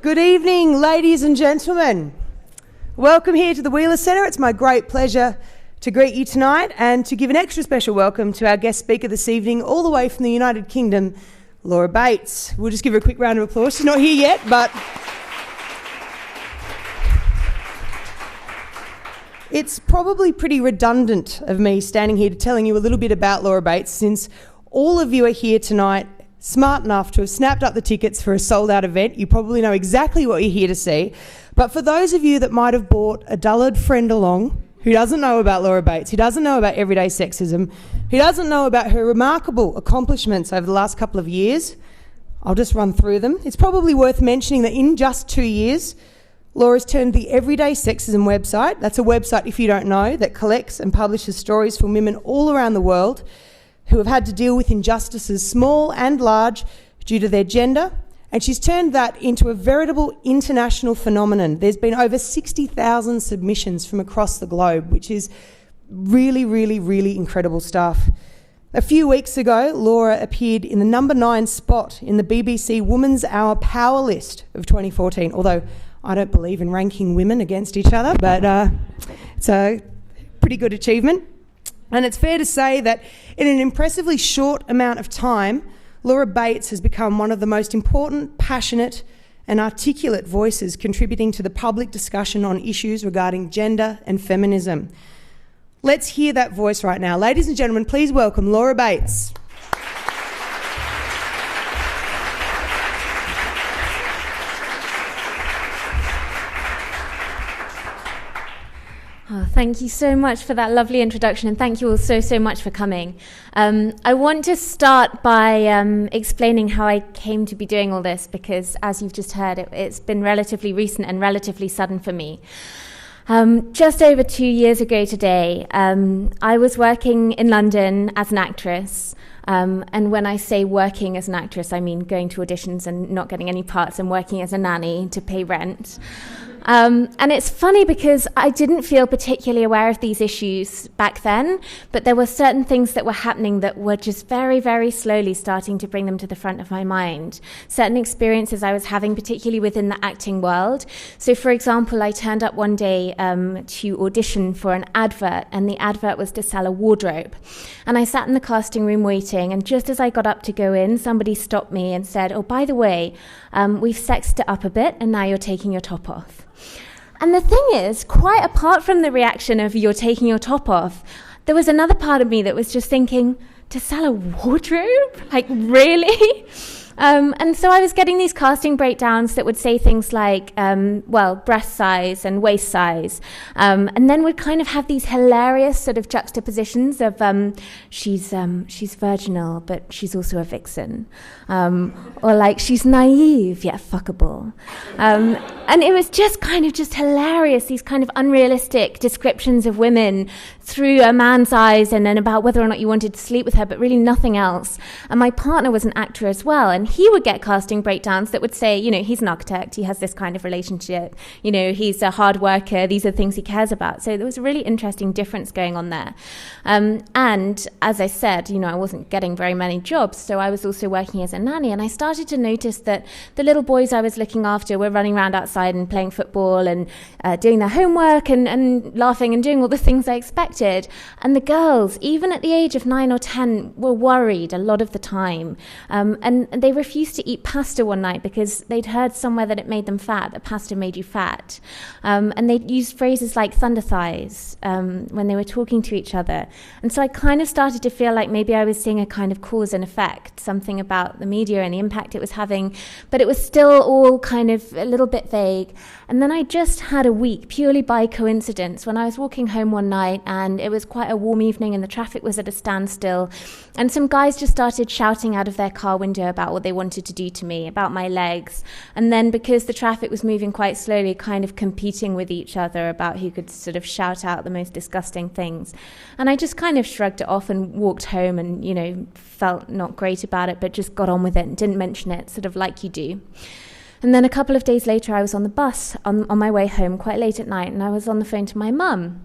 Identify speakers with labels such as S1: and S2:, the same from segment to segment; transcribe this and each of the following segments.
S1: Good evening, ladies and gentlemen. Welcome here to the Wheeler Centre. It's my great pleasure to greet you tonight and to give an extra special welcome to our guest speaker this evening, all the way from the United Kingdom, Laura Bates. We'll just give her a quick round of applause. She's not here yet, but it's probably pretty redundant of me standing here to telling you a little bit about Laura Bates, since all of you are here tonight smart enough to have snapped up the tickets for a sold-out event. You probably know exactly what you're here to see. But for those of you that might have brought a dullard friend along who doesn't know about Laura Bates, who doesn't know about everyday sexism, who doesn't know about her remarkable accomplishments over the last couple of years, I'll just run through them. It's probably worth mentioning that in just 2 years, Laura's turned the Everyday Sexism website, that's a website, if you don't know, that collects and publishes stories from women all around the world who have had to deal with injustices, small and large, due to their gender, and she's turned that into a veritable international phenomenon. There's been over 60,000 submissions from across the globe, which is really, really, really incredible stuff. A few weeks ago, Laura appeared in the number 9 spot in the BBC Women's Hour Power List of 2014, although I don't believe in ranking women against each other, but it's a pretty good achievement. And it's fair to say that in an impressively short amount of time, Laura Bates has become one of the most important, passionate and articulate voices contributing to the public discussion on issues regarding gender and feminism. Let's hear that voice right now. Ladies and gentlemen, please welcome Laura Bates.
S2: Oh, thank you so much for that lovely introduction, and thank you all so much for coming. I want to start by explaining how I came to be doing all this, because as you've just heard, it's been relatively recent and relatively sudden for me. Just over 2 years ago today, I was working in London as an actress. And when I say working as an actress, I mean going to auditions and not getting any parts and working as a nanny to pay rent. And it's funny because I didn't feel particularly aware of these issues back then, but there were certain things that were happening that were just very, very slowly starting to bring them to the front of my mind. Certain experiences I was having, particularly within the acting world. So, for example, I turned up one day to audition for an advert, and the advert was to sell a wardrobe. And I sat in the casting room waiting, and just as I got up to go in, somebody stopped me and said, "Oh, by the way, we've sexed it up a bit, and now you're taking your top off." And the thing is, quite apart from the reaction of "you're taking your top off," there was another part of me that was just thinking, to sell a wardrobe? Like, really? And so I was getting these casting breakdowns that would say things like, breast size and waist size, and then would kind of have these hilarious sort of juxtapositions of she's virginal, but she's also a vixen, or like she's naive yet fuckable, and it was just kind of just hilarious, these kind of unrealistic descriptions of women through a man's eyes, and then about whether or not you wanted to sleep with her, but really nothing else. And my partner was an actor as well, and he would get casting breakdowns that would say, he's an architect, he has this kind of relationship, he's a hard worker, these are the things he cares about. So there was a really interesting difference going on there. And as I said, I wasn't getting very many jobs, so I was also working as a nanny, and I started to notice that the little boys I was looking after were running around outside and playing football and doing their homework and laughing and doing all the things I expected. And the girls, even at the age of 9 or 10, were worried a lot of the time. And they refused to eat pasta one night because they'd heard somewhere that it made them fat, that pasta made you fat. And they'd used phrases like thunder thighs when they were talking to each other. And so I kind of started to feel like maybe I was seeing a kind of cause and effect, something about the media and the impact it was having, but it was still all kind of a little bit vague. And then I just had a week, purely by coincidence, when I was walking home one night, and it was quite a warm evening and the traffic was at a standstill, and some guys just started shouting out of their car window about what they wanted to do to me, about my legs. And then because the traffic was moving quite slowly, kind of competing with each other about who could sort of shout out the most disgusting things. And I just kind of shrugged it off and walked home and, felt not great about it, but just got on with it and didn't mention it, sort of like you do. And then a couple of days later, I was on the bus on my way home quite late at night, and I was on the phone to my mum.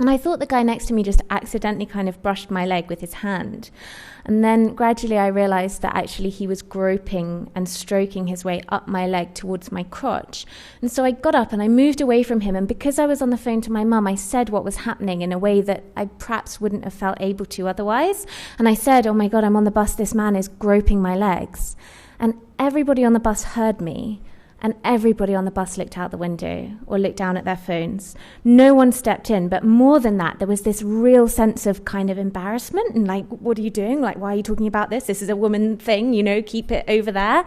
S2: And I thought the guy next to me just accidentally kind of brushed my leg with his hand. And then gradually I realized that actually he was groping and stroking his way up my leg towards my crotch. And so I got up and I moved away from him. And because I was on the phone to my mum, I said what was happening in a way that I perhaps wouldn't have felt able to otherwise. And I said, "Oh my God, I'm on the bus. This man is groping my legs." And everybody on the bus heard me. And everybody on the bus looked out the window or looked down at their phones. No one stepped in, but more than that, there was this real sense of kind of embarrassment and like, what are you doing? Like, why are you talking about this? This is a woman thing, keep it over there.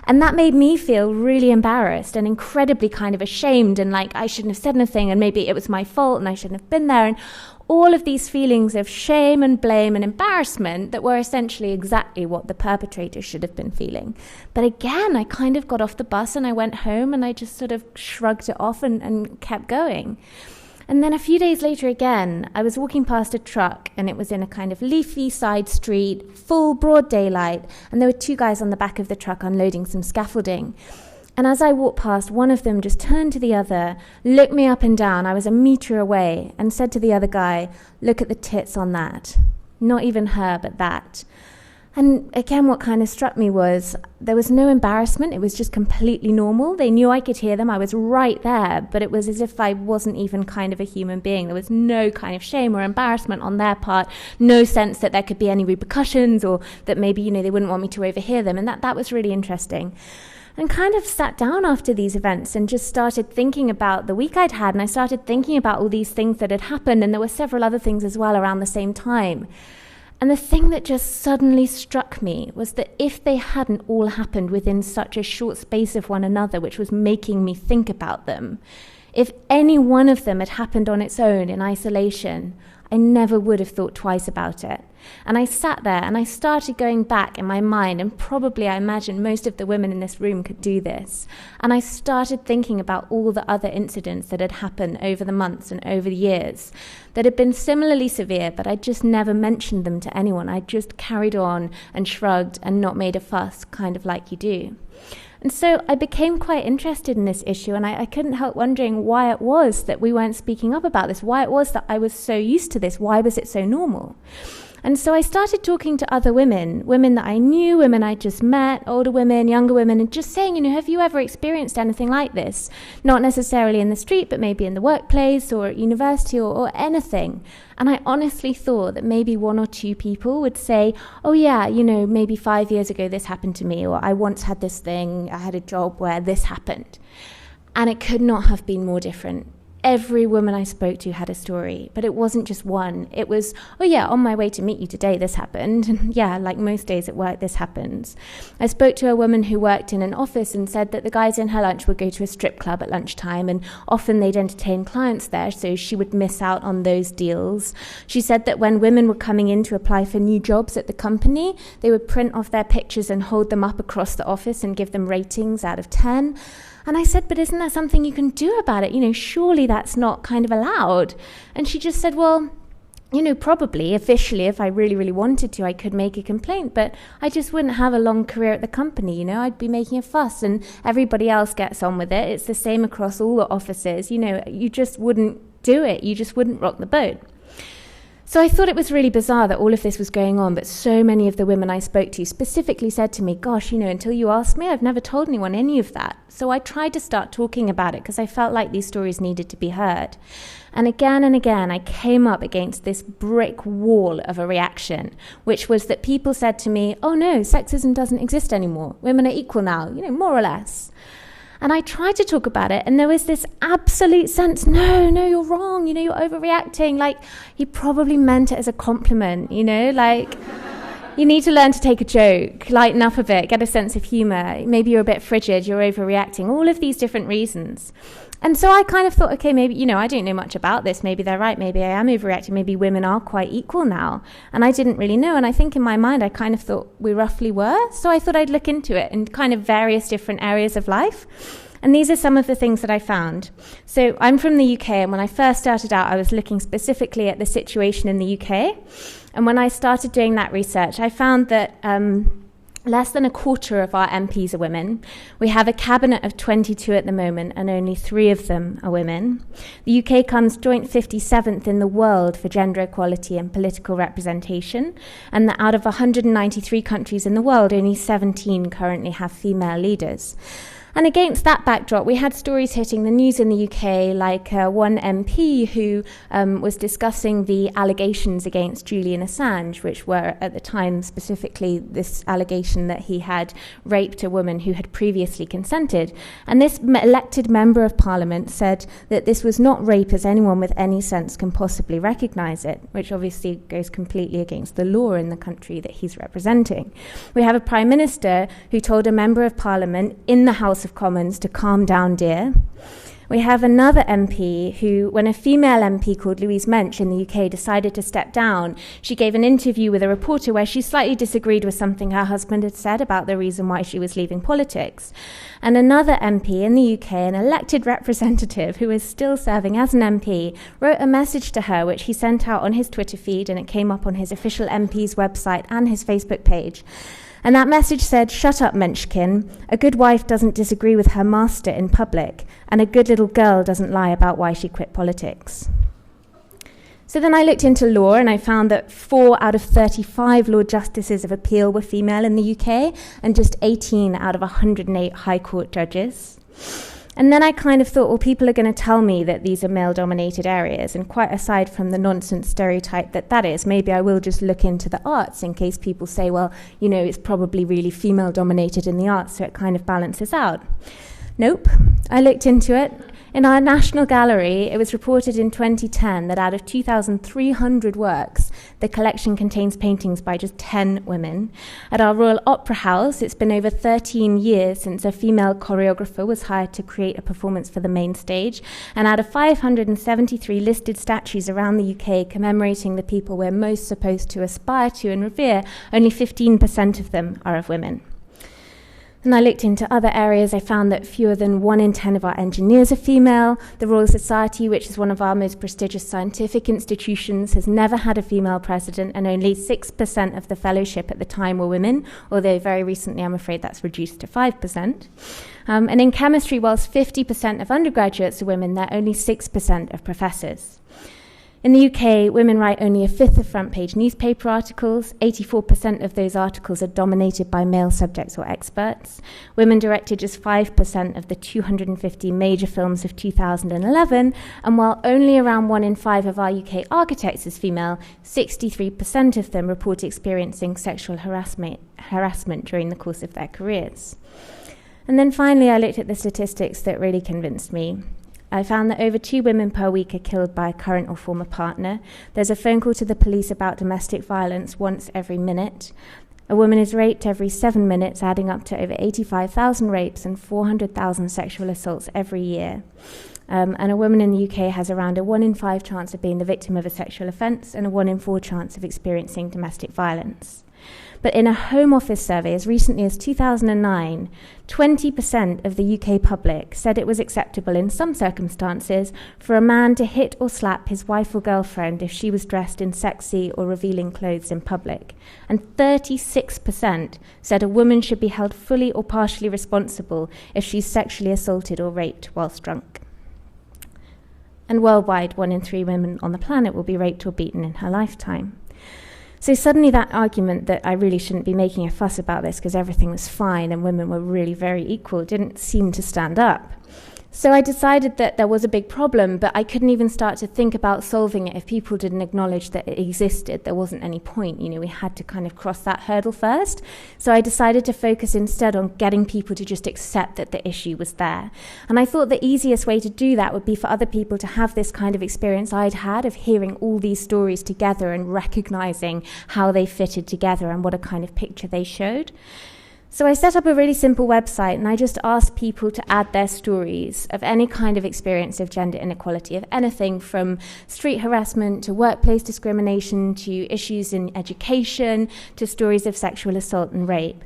S2: And that made me feel really embarrassed and incredibly kind of ashamed and like I shouldn't have said anything and maybe it was my fault and I shouldn't have been there. And all of these feelings of shame and blame and embarrassment that were essentially exactly what the perpetrator should have been feeling. But again, I kind of got off the bus and I went home and I just sort of shrugged it off and kept going. And then a few days later again, I was walking past a truck and it was in a kind of leafy side street, full broad daylight, and there were two guys on the back of the truck unloading some scaffolding. And as I walked past, one of them just turned to the other, looked me up and down, I was a metre away, and said to the other guy, "Look at the tits on that." Not even her, but that. And again, what kind of struck me was there was no embarrassment, it was just completely normal. They knew I could hear them, I was right there, but it was as if I wasn't even kind of a human being. There was no kind of shame or embarrassment on their part, no sense that there could be any repercussions or that maybe, they wouldn't want me to overhear them, and that was really interesting. And kind of sat down after these events and just started thinking about the week I'd had, and I started thinking about all these things that had happened, and there were several other things as well around the same time. And the thing that just suddenly struck me was that if they hadn't all happened within such a short space of one another, which was making me think about them, if any one of them had happened on its own in isolation, I never would have thought twice about it. And I sat there and I started going back in my mind, and probably I imagine most of the women in this room could do this. And I started thinking about all the other incidents that had happened over the months and over the years that had been similarly severe, but I just never mentioned them to anyone. I just carried on and shrugged and not made a fuss, kind of like you do. And so I became quite interested in this issue, and I couldn't help wondering why it was that we weren't speaking up about this, why it was that I was so used to this, why was it so normal? And so I started talking to other women that I knew, women I just met, older women, younger women, and just saying, have you ever experienced anything like this? Not necessarily in the street, but maybe in the workplace or at university or anything. And I honestly thought that maybe one or two people would say, oh yeah, maybe 5 years ago this happened to me, or I once had this thing, I had a job where this happened. And it could not have been more different. Every woman I spoke to had a story, but it wasn't just one. It was, oh yeah, on my way to meet you today, this happened. And yeah, like most days at work, this happens. I spoke to a woman who worked in an office and said that the guys in her lunch would go to a strip club at lunchtime, and often they'd entertain clients there, so she would miss out on those deals. She said that when women were coming in to apply for new jobs at the company, they would print off their pictures and hold them up across the office and give them ratings out of 10. And I said, but isn't there something you can do about it? Surely that's not kind of allowed. And she just said, well, probably officially, if I really, really wanted to, I could make a complaint, but I just wouldn't have a long career at the company. I'd be making a fuss and everybody else gets on with it. It's the same across all the offices. You just wouldn't do it. You just wouldn't rock the boat. So I thought it was really bizarre that all of this was going on, but so many of the women I spoke to specifically said to me, gosh, until you asked me, I've never told anyone any of that. So I tried to start talking about it because I felt like these stories needed to be heard. And again, I came up against this brick wall of a reaction, which was that people said to me, oh no, sexism doesn't exist anymore. Women are equal now, more or less. And I tried to talk about it, and there was this absolute sense, no, you're wrong, you're overreacting. Like, he probably meant it as a compliment, like, you need to learn to take a joke, lighten up a bit, get a sense of humour. Maybe you're a bit frigid, you're overreacting, all of these different reasons. And so I kind of thought, okay, maybe, I don't know much about this. Maybe they're right. Maybe I am overreacting. Maybe women are quite equal now. And I didn't really know. And I think in my mind, I kind of thought we roughly were. So I thought I'd look into it in kind of various different areas of life. And these are some of the things that I found. So I'm from the UK. And when I first started out, I was looking specifically at the situation in the UK. And when I started doing that research, I found that Less than a quarter of our MPs are women. We have a cabinet of 22 at the moment, and only 3 of them are women. The UK comes joint 57th in the world for gender equality and political representation, and that out of 193 countries in the world, only 17 currently have female leaders. And against that backdrop, we had stories hitting the news in the UK, like one MP who was discussing the allegations against Julian Assange, which were at the time specifically this allegation that he had raped a woman who had previously consented. And this elected member of parliament said that this was not rape as anyone with any sense can possibly recognise it, which obviously goes completely against the law in the country that he's representing. We have a prime minister who told a member of parliament in the House of Commons to calm down, dear. We have another MP who, when a female MP called Louise Mensch in the UK decided to step down, she gave an interview with a reporter where she slightly disagreed with something her husband had said about the reason why she was leaving politics. And another MP in the UK, an elected representative who is still serving as an MP, wrote a message to her which he sent out on his Twitter feed, and it came up on his official MP's website and his Facebook page. And that message said, "Shut up, Menschkin. A good wife doesn't disagree with her master in public, and a good little girl doesn't lie about why she quit politics." So then I looked into law, and I found that 4 out of 35 Lord Justices of Appeal were female in the UK, and just 18 out of 108 High Court judges. And then I kind of thought, well, people are going to tell me that these are male-dominated areas, and quite aside from the nonsense stereotype that is, maybe I will just look into the arts in case people say, well, you know, it's probably really female-dominated in the arts, so it kind of balances out. Nope. I looked into it. In our National Gallery, it was reported in 2010 that out of 2,300 works, the collection contains paintings by just 10 women. At our Royal Opera House, it's been over 13 years since a female choreographer was hired to create a performance for the main stage. And out of 573 listed statues around the UK commemorating the people we're most supposed to aspire to and revere, only 15% of them are of women. And I looked into other areas. I found that fewer than 1 in 10 of our engineers are female. The Royal Society, which is one of our most prestigious scientific institutions, has never had a female president, and only 6% of the fellowship at the time were women, although very recently I'm afraid that's reduced to 5%. And in chemistry, whilst 50% of undergraduates are women, they're only 6% of professors. In the UK, women write only a fifth of front-page newspaper articles. 84% of those articles are dominated by male subjects or experts. Women directed just 5% of the 250 major films of 2011, and while only around 1 in 5 of our UK architects is female, 63% of them report experiencing sexual harassment during the course of their careers. And then finally, I looked at the statistics that really convinced me. I found that over 2 women per week are killed by a current or former partner. There's a phone call to the police about domestic violence once every minute. A woman is raped every 7 minutes, adding up to over 85,000 rapes and 400,000 sexual assaults every year. And a woman in the UK has around a 1 in 5 chance of being the victim of a sexual offence and a 1 in 4 chance of experiencing domestic violence. But in a Home Office survey as recently as 2009, 20% of the UK public said it was acceptable in some circumstances for a man to hit or slap his wife or girlfriend if she was dressed in sexy or revealing clothes in public. And 36% said a woman should be held fully or partially responsible if she's sexually assaulted or raped whilst drunk. And worldwide, 1 in 3 women on the planet will be raped or beaten in her lifetime. So suddenly that argument that I really shouldn't be making a fuss about this because everything was fine and women were really very equal didn't seem to stand up. So I decided that there was a big problem, but I couldn't even start to think about solving it if people didn't acknowledge that it existed. There wasn't any point, we had to kind of cross that hurdle first. So I decided to focus instead on getting people to just accept that the issue was there. And I thought the easiest way to do that would be for other people to have this kind of experience I'd had of hearing all these stories together and recognizing how they fitted together and what a kind of picture they showed. So I set up a really simple website, and I just asked people to add their stories of any kind of experience of gender inequality, of anything from street harassment to workplace discrimination to issues in education to stories of sexual assault and rape.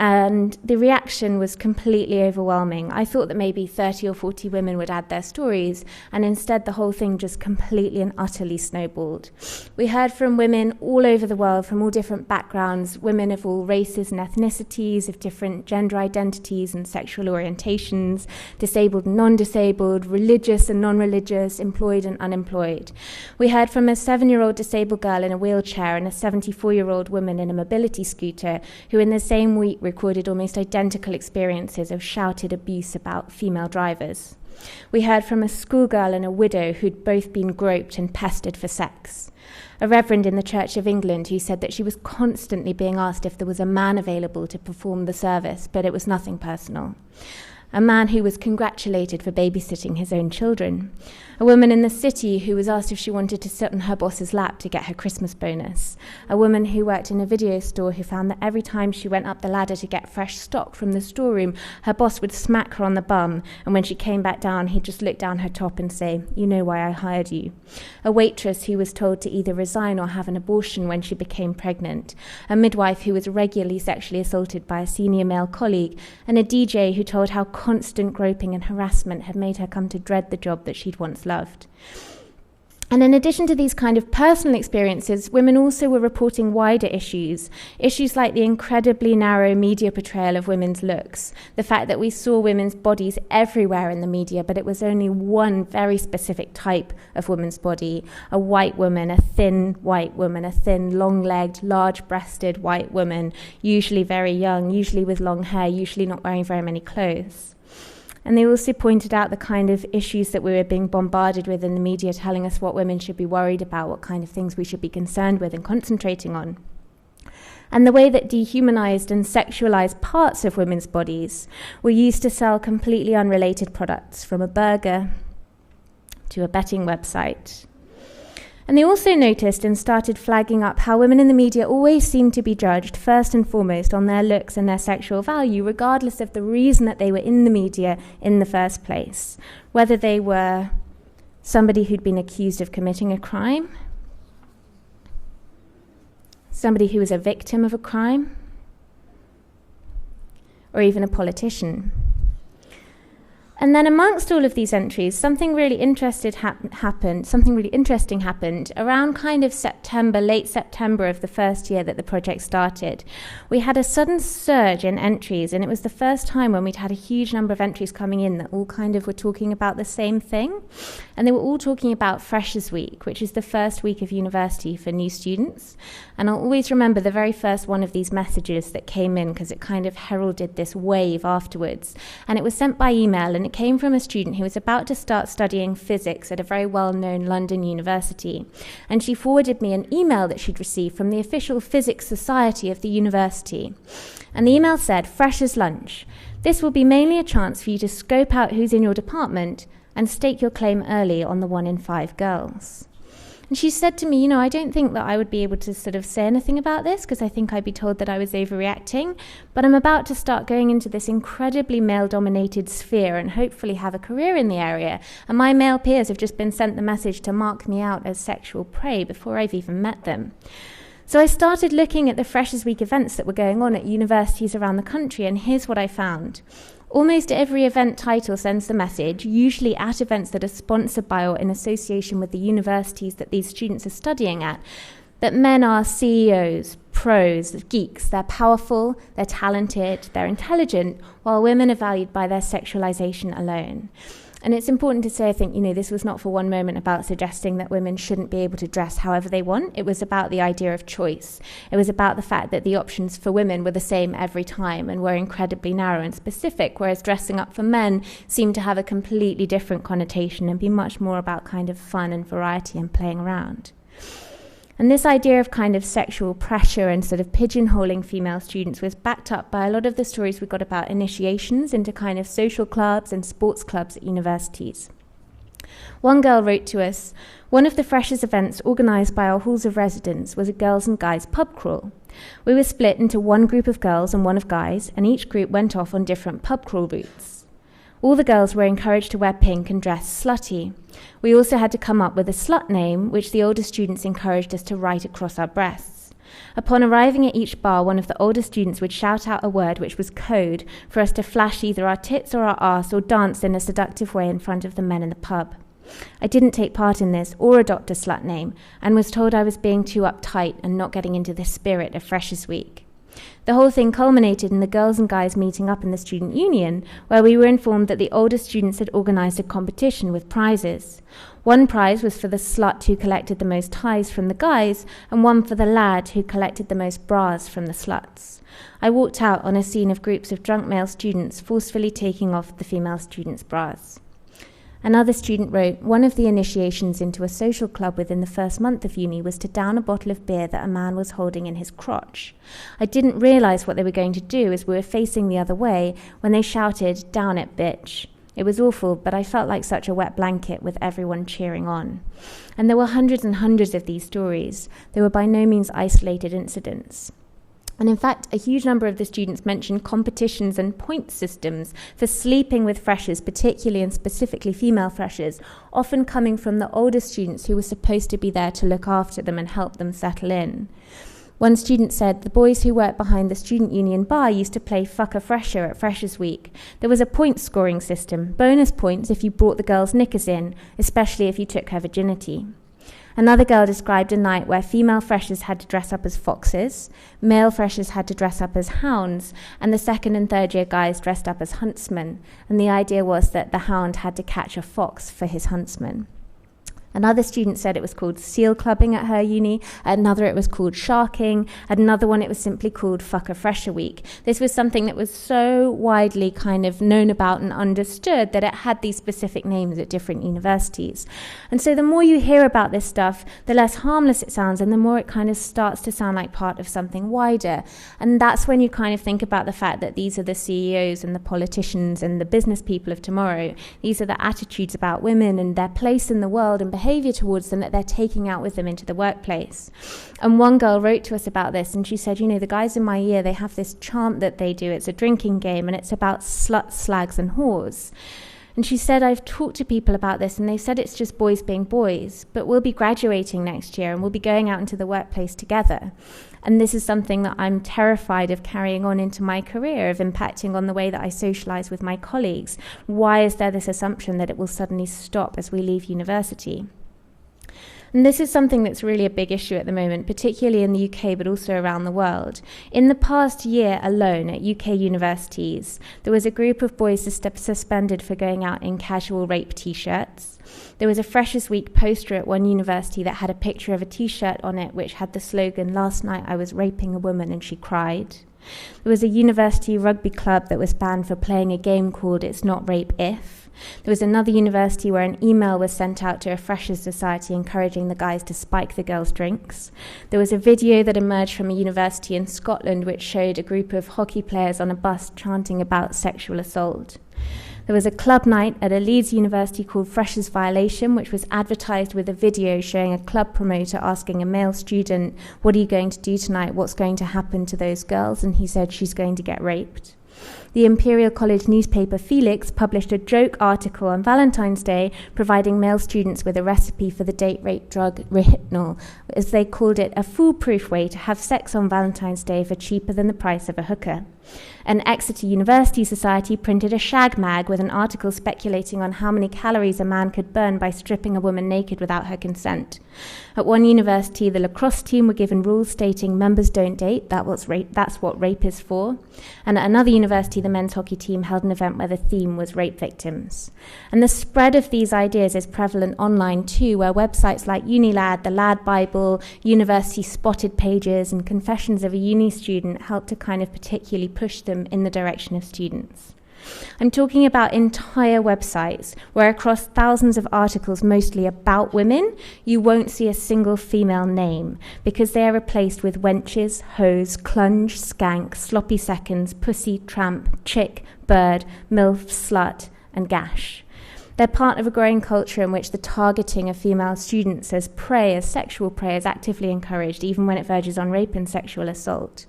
S2: And the reaction was completely overwhelming. I thought that maybe 30 or 40 women would add their stories, and instead the whole thing just completely and utterly snowballed. We heard from women all over the world, from all different backgrounds, women of all races and ethnicities, of different gender identities and sexual orientations, disabled and non-disabled, religious and non-religious, employed and unemployed. We heard from a 7-year-old disabled girl in a wheelchair and a 74-year-old woman in a mobility scooter who in the same week recorded almost identical experiences of shouted abuse about female drivers. We heard from a schoolgirl and a widow who'd both been groped and pestered for sex. A reverend in the Church of England who said that she was constantly being asked if there was a man available to perform the service, but it was nothing personal. A man who was congratulated for babysitting his own children. A woman in the city who was asked if she wanted to sit on her boss's lap to get her Christmas bonus. A woman who worked in a video store who found that every time she went up the ladder to get fresh stock from the storeroom, her boss would smack her on the bum, and when she came back down, he'd just look down her top and say, "You know why I hired you." A waitress who was told to either resign or have an abortion when she became pregnant. A midwife who was regularly sexually assaulted by a senior male colleague. And a DJ who told how constant groping and harassment had made her come to dread the job that she'd once loved. And in addition to these kind of personal experiences, women also were reporting wider issues like the incredibly narrow media portrayal of women's looks, the fact that we saw women's bodies everywhere in the media, but it was only one very specific type of woman's body, a white woman, a thin white woman, a thin, long-legged, large-breasted white woman, usually very young, usually with long hair, usually not wearing very many clothes. And they also pointed out the kind of issues that we were being bombarded with in the media, telling us what women should be worried about, what kind of things we should be concerned with and concentrating on. And the way that dehumanized and sexualized parts of women's bodies were used to sell completely unrelated products, from a burger to a betting website. And they also noticed and started flagging up how women in the media always seemed to be judged first and foremost on their looks and their sexual value, regardless of the reason that they were in the media in the first place. Whether they were somebody who'd been accused of committing a crime, somebody who was a victim of a crime, or even a politician. And then amongst all of these entries, something really interesting happened around kind of September, late September of the first year that the project started. We had a sudden surge in entries, and it was the first time when we'd had a huge number of entries coming in that all kind of were talking about the same thing. And they were all talking about Freshers Week, which is the first week of university for new students. And I'll always remember the very first one of these messages that came in, because it kind of heralded this wave afterwards. And it was sent by email, and it came from a student who was about to start studying physics at a very well-known London university. And she forwarded me an email that she'd received from the official Physics Society of the university. And the email said, "Freshers' lunch. This will be mainly a chance for you to scope out who's in your department and stake your claim early on the 1 in 5 girls." And she said to me, I don't think that I would be able to sort of say anything about this, because I think I'd be told that I was overreacting, but I'm about to start going into this incredibly male-dominated sphere and hopefully have a career in the area, and my male peers have just been sent the message to mark me out as sexual prey before I've even met them. So I started looking at the Freshers' Week events that were going on at universities around the country, and here's what I found. Almost every event title sends the message, usually at events that are sponsored by or in association with the universities that these students are studying at, that men are CEOs, pros, geeks. They're powerful, they're talented, they're intelligent, while women are valued by their sexualization alone. And it's important to say, I think, this was not for one moment about suggesting that women shouldn't be able to dress however they want. It was about the idea of choice. It was about the fact that the options for women were the same every time and were incredibly narrow and specific, whereas dressing up for men seemed to have a completely different connotation and be much more about kind of fun and variety and playing around. And this idea of kind of sexual pressure and sort of pigeonholing female students was backed up by a lot of the stories we got about initiations into kind of social clubs and sports clubs at universities. One girl wrote to us, "One of the freshers' events organised by our halls of residence was a girls and guys pub crawl. We were split into one group of girls and one of guys, and each group went off on different pub crawl routes. All the girls were encouraged to wear pink and dress slutty. We also had to come up with a slut name, which the older students encouraged us to write across our breasts. Upon arriving at each bar, one of the older students would shout out a word which was code for us to flash either our tits or our arse or dance in a seductive way in front of the men in the pub. I didn't take part in this or adopt a slut name, and was told I was being too uptight and not getting into the spirit of Freshers' Week. The whole thing culminated in the girls and guys meeting up in the student union, where we were informed that the older students had organised a competition with prizes. One prize was for the slut who collected the most ties from the guys, and one for the lad who collected the most bras from the sluts. I walked out on a scene of groups of drunk male students forcefully taking off the female students' bras. Another student wrote, one of the initiations into a social club within the first month of uni was to down a bottle of beer that a man was holding in his crotch. I didn't realise what they were going to do as we were facing the other way when they shouted, "Down it, bitch." It was awful, but I felt like such a wet blanket with everyone cheering on. And there were hundreds and hundreds of these stories. They were by no means isolated incidents. And in fact, a huge number of the students mentioned competitions and point systems for sleeping with freshers, particularly and specifically female freshers, often coming from the older students who were supposed to be there to look after them and help them settle in. One student said, the boys who worked behind the student union bar used to play fuck a fresher at Freshers' Week. There was a point scoring system, bonus points if you brought the girl's knickers in, especially if you took her virginity. Another girl described a night where female freshers had to dress up as foxes, male freshers had to dress up as hounds, and the second and third year guys dressed up as huntsmen. And the idea was that the hound had to catch a fox for his huntsman. Another student said it was called seal clubbing at her uni, at another it was called sharking, at another one it was simply called fuck a fresher week. This was something that was so widely kind of known about and understood that it had these specific names at different universities. And so the more you hear about this stuff, the less harmless it sounds, and the more it kind of starts to sound like part of something wider. And that's when you kind of think about the fact that these are the CEOs and the politicians and the business people of tomorrow. These are the attitudes about women and their place in the world and behaviour towards them that they're taking out with them into the workplace. And one girl wrote to us about this, and she said, you know, the guys in my year, they have this chant that they do. It's a drinking game, and it's about sluts, slags and whores. And she said, I've talked to people about this, and they said it's just boys being boys, but we'll be graduating next year and we'll be going out into the workplace together. And this is something that I'm terrified of carrying on into my career, of impacting on the way that I socialise with my colleagues. Why is there this assumption that it will suddenly stop as we leave university? And this is something that's really a big issue at the moment, particularly in the UK, but also around the world. In the past year alone at UK universities, there was a group of boys suspended for going out in casual rape t-shirts. There was a Freshers' Week poster at one university that had a picture of a t-shirt on it which had the slogan, "Last night I was raping a woman and she cried." There was a university rugby club that was banned for playing a game called It's Not Rape If. There was another university where an email was sent out to a freshers' society encouraging the guys to spike the girls' drinks. There was a video that emerged from a university in Scotland which showed a group of hockey players on a bus chanting about sexual assault. There was a club night at a Leeds university called Freshers' Violation, which was advertised with a video showing a club promoter asking a male student, "What are you going to do tonight? What's going to happen to those girls?" And he said, "She's going to get raped." The Imperial College newspaper Felix published a joke article on Valentine's Day providing male students with a recipe for the date rape drug Rohypnol, as they called it a foolproof way to have sex on Valentine's Day for cheaper than the price of a hooker. An Exeter University Society printed a shag mag with an article speculating on how many calories a man could burn by stripping a woman naked without her consent. At one university, the lacrosse team were given rules stating members don't date, that's what rape is for. And at another university, the men's hockey team held an event where the theme was rape victims. And the spread of these ideas is prevalent online too, where websites like Unilad, the Lad Bible, University Spotted pages, and Confessions of a Uni Student help to kind of particularly push them in the direction of students. I'm talking about entire websites where across thousands of articles, mostly about women, you won't see a single female name because they are replaced with wenches, hoes, clunge, skank, sloppy seconds, pussy, tramp, chick, bird, milf, slut, and gash. They're part of a growing culture in which the targeting of female students as prey, as sexual prey, is actively encouraged, even when it verges on rape and sexual assault.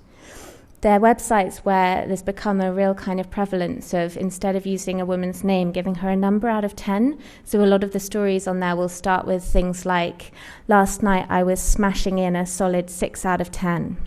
S2: They're websites where there's become a real kind of prevalence of, instead of using a woman's name, giving her a number out of 10. So a lot of the stories on there will start with things like, last night I was smashing in a solid 6 out of 10.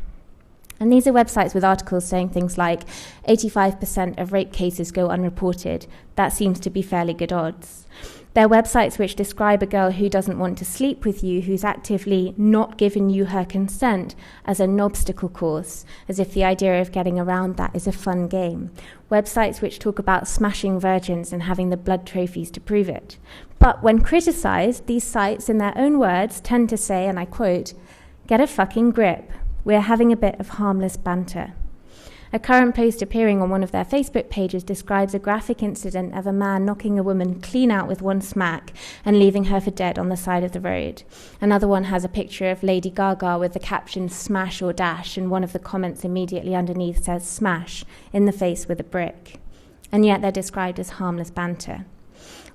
S2: And these are websites with articles saying things like 85% of rape cases go unreported. That seems to be fairly good odds. They're websites which describe a girl who doesn't want to sleep with you, who's actively not given you her consent, as an obstacle course, as if the idea of getting around that is a fun game. Websites which talk about smashing virgins and having the blood trophies to prove it. But when criticised, these sites, in their own words, tend to say, and I quote, "Get a fucking grip. We're having a bit of harmless banter." A current post appearing on one of their Facebook pages describes a graphic incident of a man knocking a woman clean out with one smack and leaving her for dead on the side of the road. Another one has a picture of Lady Gaga with the caption "smash or dash," and one of the comments immediately underneath says "smash" in the face with a brick. And yet they're described as harmless banter.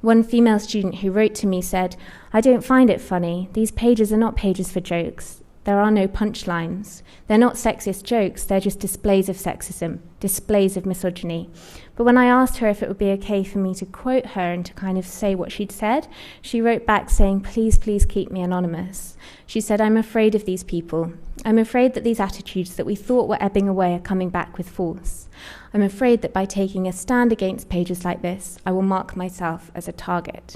S2: One female student who wrote to me said, "I don't find it funny. These pages are not pages for jokes. There are no punchlines. They're not sexist jokes, they're just displays of sexism, displays of misogyny." But when I asked her if it would be okay for me to quote her and to kind of say what she'd said, she wrote back saying, "Please, please keep me anonymous." She said, "I'm afraid of these people. I'm afraid that these attitudes that we thought were ebbing away are coming back with force. I'm afraid that by taking a stand against pages like this, I will mark myself as a target."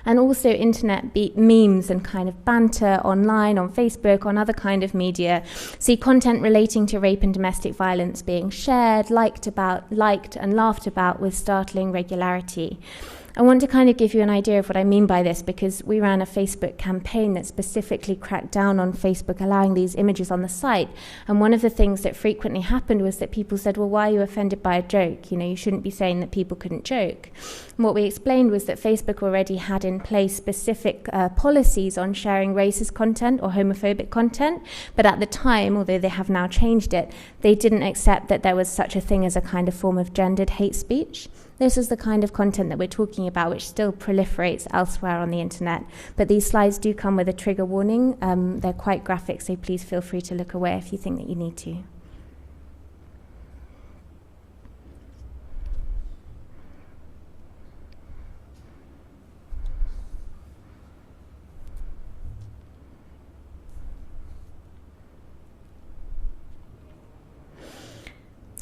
S2: And also internet memes and kind of banter online, on Facebook, on other kind of media, see content relating to rape and domestic violence being shared, liked and laughed about with startling regularity. I want to kind of give you an idea of what I mean by this, because we ran a Facebook campaign that specifically cracked down on Facebook allowing these images on the site. And one of the things that frequently happened was that people said, "Well, why are you offended by a joke? You shouldn't be saying that people couldn't joke." And what we explained was that Facebook already had in place specific policies on sharing racist content or homophobic content. But at the time, although they have now changed it, they didn't accept that there was such a thing as a kind of form of gendered hate speech. This is the kind of content that we're talking about, which still proliferates elsewhere on the internet. But these slides do come with a trigger warning. They're quite graphic, so please feel free to look away if you think that you need to.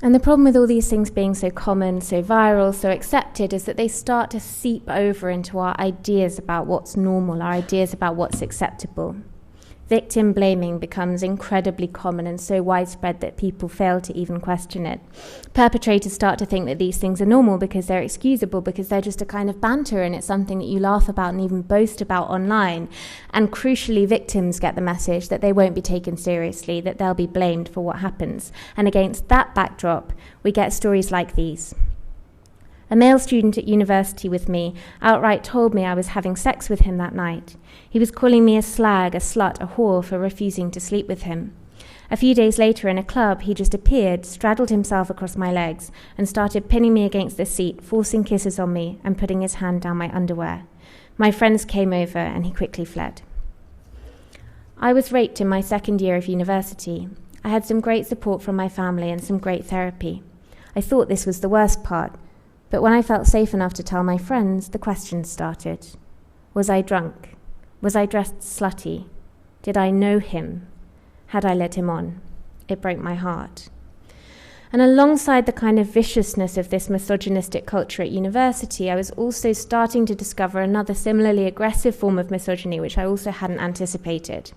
S2: And the problem with all these things being so common, so viral, so accepted, is that they start to seep over into our ideas about what's normal, our ideas about what's acceptable. Victim blaming becomes incredibly common and so widespread that people fail to even question it. Perpetrators start to think that these things are normal because they're excusable, because they're just a kind of banter and it's something that you laugh about and even boast about online. And crucially, victims get the message that they won't be taken seriously, that they'll be blamed for what happens. And against that backdrop, we get stories like these. A male student at university with me outright told me I was having sex with him that night. He was calling me a slag, a slut, a whore for refusing to sleep with him. A few days later in a club, he just appeared, straddled himself across my legs, and started pinning me against the seat, forcing kisses on me and putting his hand down my underwear. My friends came over and he quickly fled. I was raped in my second year of university. I had some great support from my family and some great therapy. I thought this was the worst part. But when I felt safe enough to tell my friends, the questions started. Was I drunk? Was I dressed slutty? Did I know him? Had I led him on? It broke my heart. And alongside the kind of viciousness of this misogynistic culture at university, I was also starting to discover another similarly aggressive form of misogyny, which I also hadn't anticipated.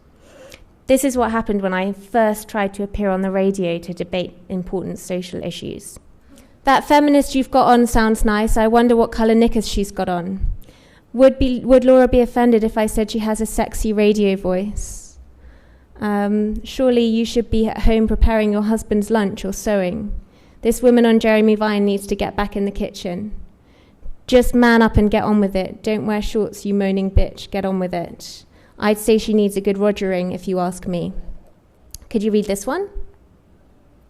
S2: This is what happened when I first tried to appear on the radio to debate important social issues. That feminist you've got on sounds nice. I wonder what colour knickers she's got on. Would Laura be offended if I said she has a sexy radio voice? Surely you should be at home preparing your husband's lunch or sewing. This woman on Jeremy Vine needs to get back in the kitchen. Just man up and get on with it. Don't wear shorts, you moaning bitch. Get on with it. I'd say she needs a good rogering, if you ask me. Could you read this one?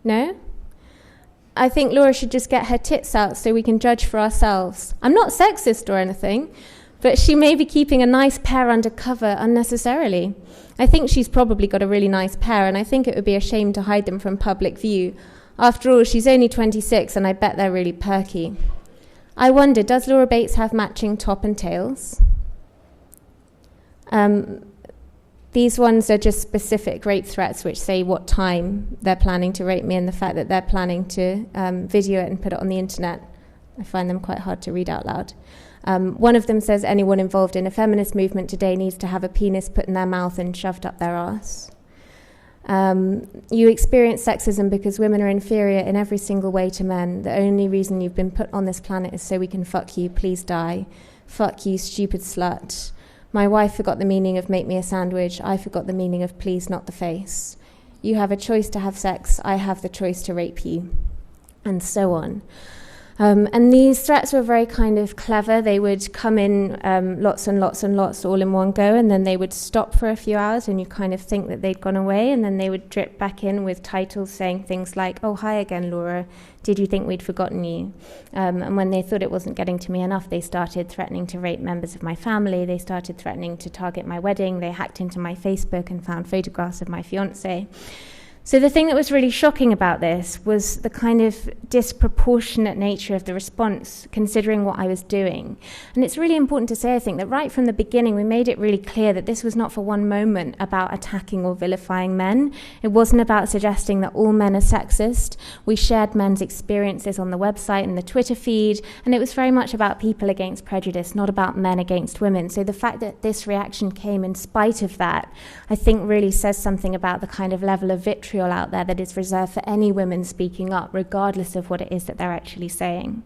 S2: No? I think Laura should just get her tits out so we can judge for ourselves. I'm not sexist or anything, But she may be keeping a nice pair undercover unnecessarily. I think she's probably got a really nice pair, and I think it would be a shame to hide them from public view. After all, she's only 26, and I bet they're really perky. I wonder, does Laura Bates have matching top and tails? These ones are just specific rape threats which say what time they're planning to rape me and the fact that they're planning to video it and put it on the internet. I find them quite hard to read out loud. One of them says anyone involved in a feminist movement today needs to have a penis put in their mouth and shoved up their arse. You experience sexism because women are inferior in every single way to men. The only reason you've been put on this planet is so we can fuck you, please die. Fuck you, stupid slut. My wife forgot the meaning of make me a sandwich. I forgot the meaning of please not the face. You have a choice to have sex. I have the choice to rape you. And so on. And these threats were very kind of clever. They would come in lots and lots and lots all in one go, and then they would stop for a few hours and you kind of think that they'd gone away, and then they would drip back in with titles saying things like, oh, hi again, Laura. Did you think we'd forgotten you? And when they thought it wasn't getting to me enough, they started threatening to rape members of my family. They started threatening to target my wedding. They hacked into my Facebook and found photographs of my fiancé. So the thing that was really shocking about this was the kind of disproportionate nature of the response, considering what I was doing. And it's really important to say, I think, that right from the beginning, we made it really clear that this was not for one moment about attacking or vilifying men. It wasn't about suggesting that all men are sexist. We shared men's experiences on the website and the Twitter feed, and it was very much about people against prejudice, not about men against women. So the fact that this reaction came in spite of that, I think really says something about the kind of level of vitriol out there that is reserved for any women speaking up, regardless of what it is that they're actually saying.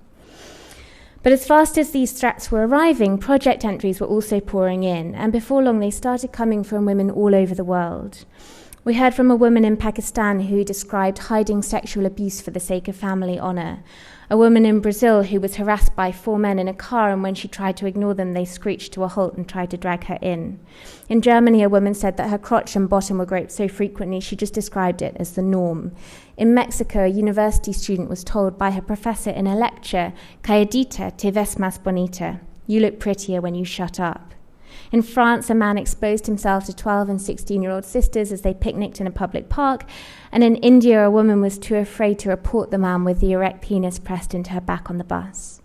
S2: But as fast as these threats were arriving, project entries were also pouring in, and before long they started coming from women all over the world. We heard from a woman in Pakistan who described hiding sexual abuse for the sake of family honour. A woman in Brazil who was harassed by 4 men in a car, and when she tried to ignore them, they screeched to a halt and tried to drag her in. In Germany, a woman said that her crotch and bottom were groped so frequently she just described it as the norm. In Mexico, a university student was told by her professor in a lecture, "Calladita, te ves más bonita." You look prettier when you shut up. In France, a man exposed himself to 12 and 16-year-old sisters as they picnicked in a public park. And in India, a woman was too afraid to report the man with the erect penis pressed into her back on the bus.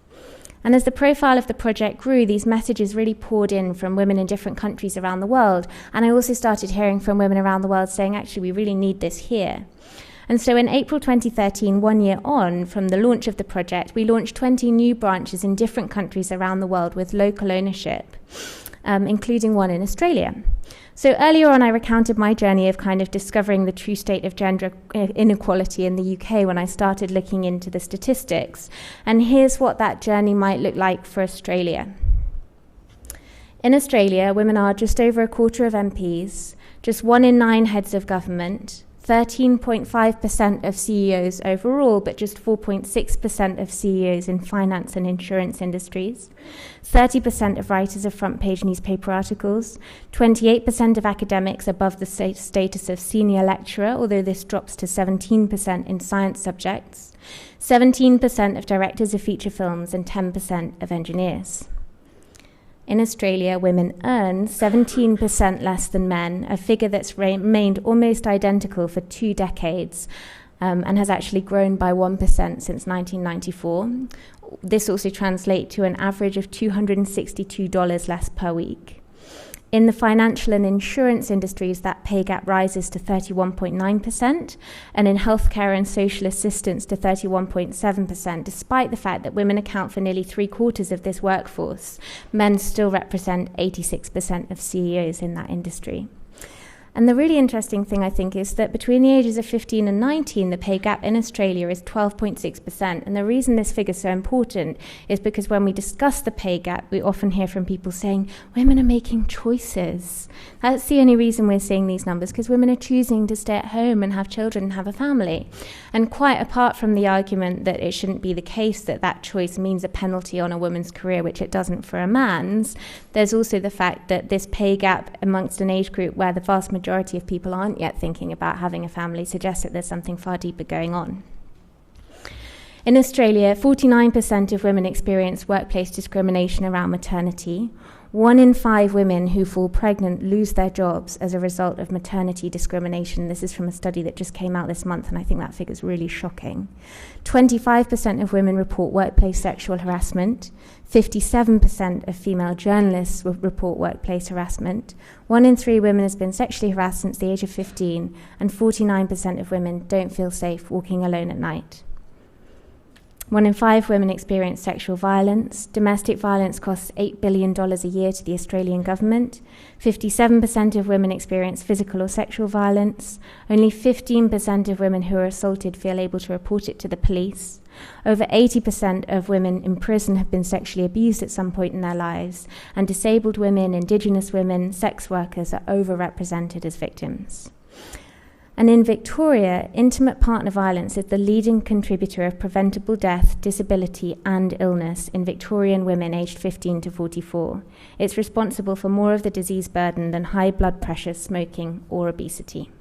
S2: And as the profile of the project grew, these messages really poured in from women in different countries around the world. And I also started hearing from women around the world saying, actually, we really need this here. And so in April 2013, 1 year on from the launch of the project, we launched 20 new branches in different countries around the world with local ownership, including one in Australia. So earlier on, I recounted my journey of kind of discovering the true state of gender inequality in the UK when I started looking into the statistics. And here's what that journey might look like for Australia. In Australia, women are just over a quarter of MPs, just 1 in 9 heads of government, 13.5% of CEOs overall, but just 4.6% of CEOs in finance and insurance industries, 30% of writers of front-page newspaper articles, 28% of academics above the status of senior lecturer, although this drops to 17% in science subjects, 17% of directors of feature films, and 10% of engineers. In Australia, women earn 17% less than men, a figure that's remained almost identical for 2 decades and has actually grown by 1% since 1994. This also translates to an average of $262 less per week. In the financial and insurance industries, that pay gap rises to 31.9%, and in healthcare and social assistance to 31.7%, despite the fact that women account for nearly 3/4 of this workforce. Men still represent 86% of CEOs in that industry. And the really interesting thing, I think, is that between the ages of 15 and 19, the pay gap in Australia is 12.6%. And the reason this figure is so important is because when we discuss the pay gap, we often hear from people saying, women are making choices. That's the only reason we're seeing these numbers, because women are choosing to stay at home and have children and have a family. And quite apart from the argument that it shouldn't be the case that that choice means a penalty on a woman's career, which it doesn't for a man's, there's also the fact that this pay gap amongst an age group where the vast majority of people aren't yet thinking about having a family suggests that there's something far deeper going on. In Australia, 49% of women experience workplace discrimination around maternity. 1 in 5 women who fall pregnant lose their jobs as a result of maternity discrimination. This is from a study that just came out this month, and I think that figure is really shocking. 25% of women report workplace sexual harassment. 57% of female journalists report workplace harassment. 1 in 3 women has been sexually harassed since the age of 15, and 49% of women don't feel safe walking alone at night. 1 in 5 women experience sexual violence. Domestic violence costs $8 billion a year to the Australian government. 57% of women experience physical or sexual violence. Only 15% of women who are assaulted feel able to report it to the police. Over 80% of women in prison have been sexually abused at some point in their lives, and disabled women, Indigenous women, sex workers are overrepresented as victims. And in Victoria, intimate partner violence is the leading contributor of preventable death, disability and illness in Victorian women aged 15 to 44. It's responsible for more of the disease burden than high blood pressure, smoking or obesity.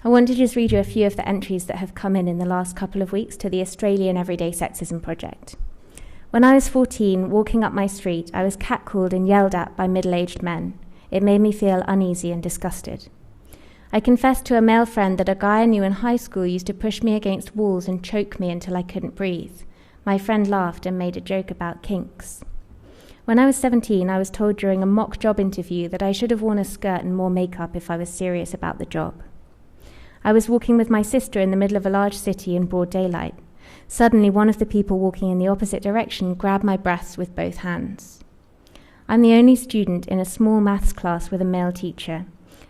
S2: I want to just read you a few of the entries that have come in the last couple of weeks to the Australian Everyday Sexism Project. When I was 14, walking up my street, I was catcalled and yelled at by middle-aged men. It made me feel uneasy and disgusted. I confessed to a male friend that a guy I knew in high school used to push me against walls and choke me until I couldn't breathe. My friend laughed and made a joke about kinks. When I was 17, I was told during a mock job interview that I should have worn a skirt and more makeup if I was serious about the job. I was walking with my sister in the middle of a large city in broad daylight. Suddenly, one of the people walking in the opposite direction grabbed my breasts with both hands. I'm the only student in a small maths class with a male teacher.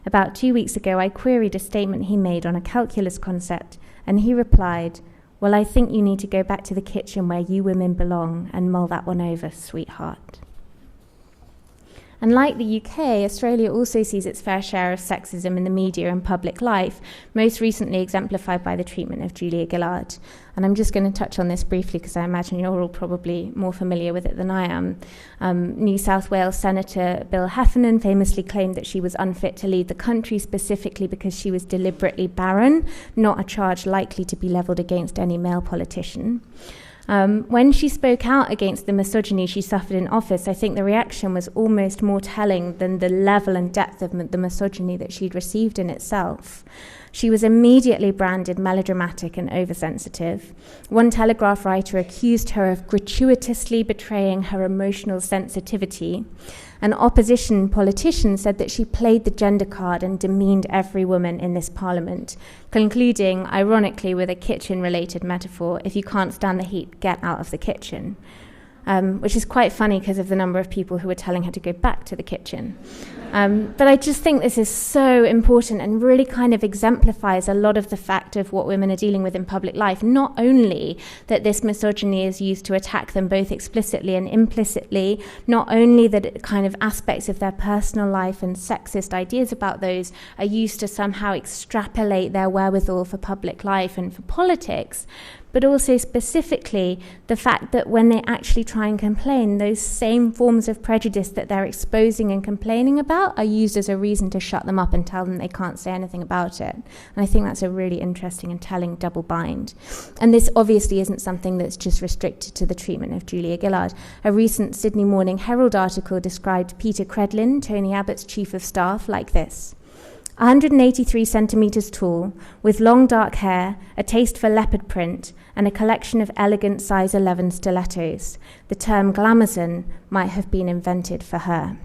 S2: About 2 weeks ago, I queried a statement he made on a calculus concept, and he replied, "Well, I think you need to go back to the kitchen where you women belong and mull that one over, sweetheart." And like the UK, Australia also sees its fair share of sexism in the media and public life, most recently exemplified by the treatment of Julia Gillard. And I'm just going to touch on this briefly because I imagine you're all probably more familiar with it than I am. New South Wales Senator Bill Heffernan famously claimed that she was unfit to lead the country specifically because she was deliberately barren, not a charge likely to be levelled against any male politician. When she spoke out against the misogyny she suffered in office, I think the reaction was almost more telling than the level and depth of the misogyny that she'd received in itself. She was immediately branded melodramatic and oversensitive. One Telegraph writer accused her of gratuitously betraying her emotional sensitivity. An opposition politician said that she played the gender card and demeaned every woman in this parliament, concluding, ironically, with a kitchen-related metaphor: if you can't stand the heat, get out of the kitchen. Which is quite funny because of the number of people who were telling her to go back to the kitchen. But I just think this is so important and really kind of exemplifies a lot of the fact of what women are dealing with in public life. Not only that this misogyny is used to attack them both explicitly and implicitly, not only that kind of aspects of their personal life and sexist ideas about those are used to somehow extrapolate their wherewithal for public life and for politics, but also specifically the fact that when they actually try and complain, those same forms of prejudice that they're exposing and complaining about are used as a reason to shut them up and tell them they can't say anything about it. And I think that's a really interesting and telling double bind. And this obviously isn't something that's just restricted to the treatment of Julia Gillard. A recent Sydney Morning Herald article described Peter Credlin, Tony Abbott's chief of staff, like this: 183 centimetres tall, with long dark hair, a taste for leopard print, and a collection of elegant size 11 stilettos. The term glamazon might have been invented for her.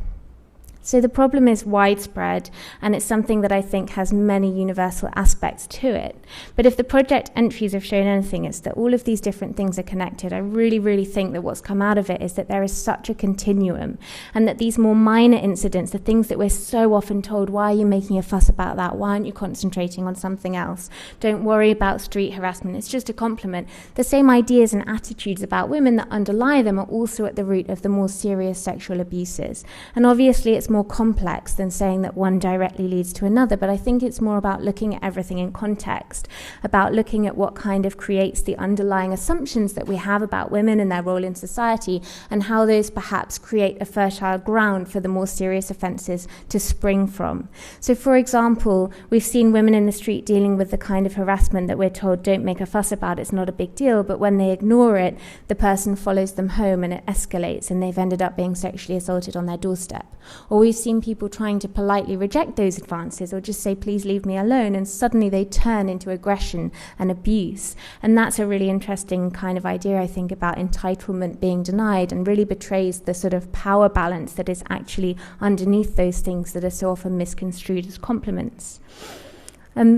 S2: So the problem is widespread, and it's something that I think has many universal aspects to it. But if the project entries have shown anything, it's that all of these different things are connected. I really, really think that what's come out of it is that there is such a continuum, and that these more minor incidents, the things that we're so often told, why are you making a fuss about that? Why aren't you concentrating on something else? Don't worry about street harassment. It's just a compliment. The same ideas and attitudes about women that underlie them are also at the root of the more serious sexual abuses. And obviously it's more complex than saying that one directly leads to another, but I think it's more about looking at everything in context, about looking at what kind of creates the underlying assumptions that we have about women and their role in society, and how those perhaps create a fertile ground for the more serious offences to spring from. So, for example, we've seen women in the street dealing with the kind of harassment that we're told, don't make a fuss about, it's not a big deal, but when they ignore it, the person follows them home and it escalates and they've ended up being sexually assaulted on their doorstep. Or we've seen people trying to politely reject those advances or just say, please leave me alone, and suddenly they turn into aggression and abuse. And that's a really interesting kind of idea, I think, about entitlement being denied, and really betrays the sort of power balance that is actually underneath those things that are so often misconstrued as compliments.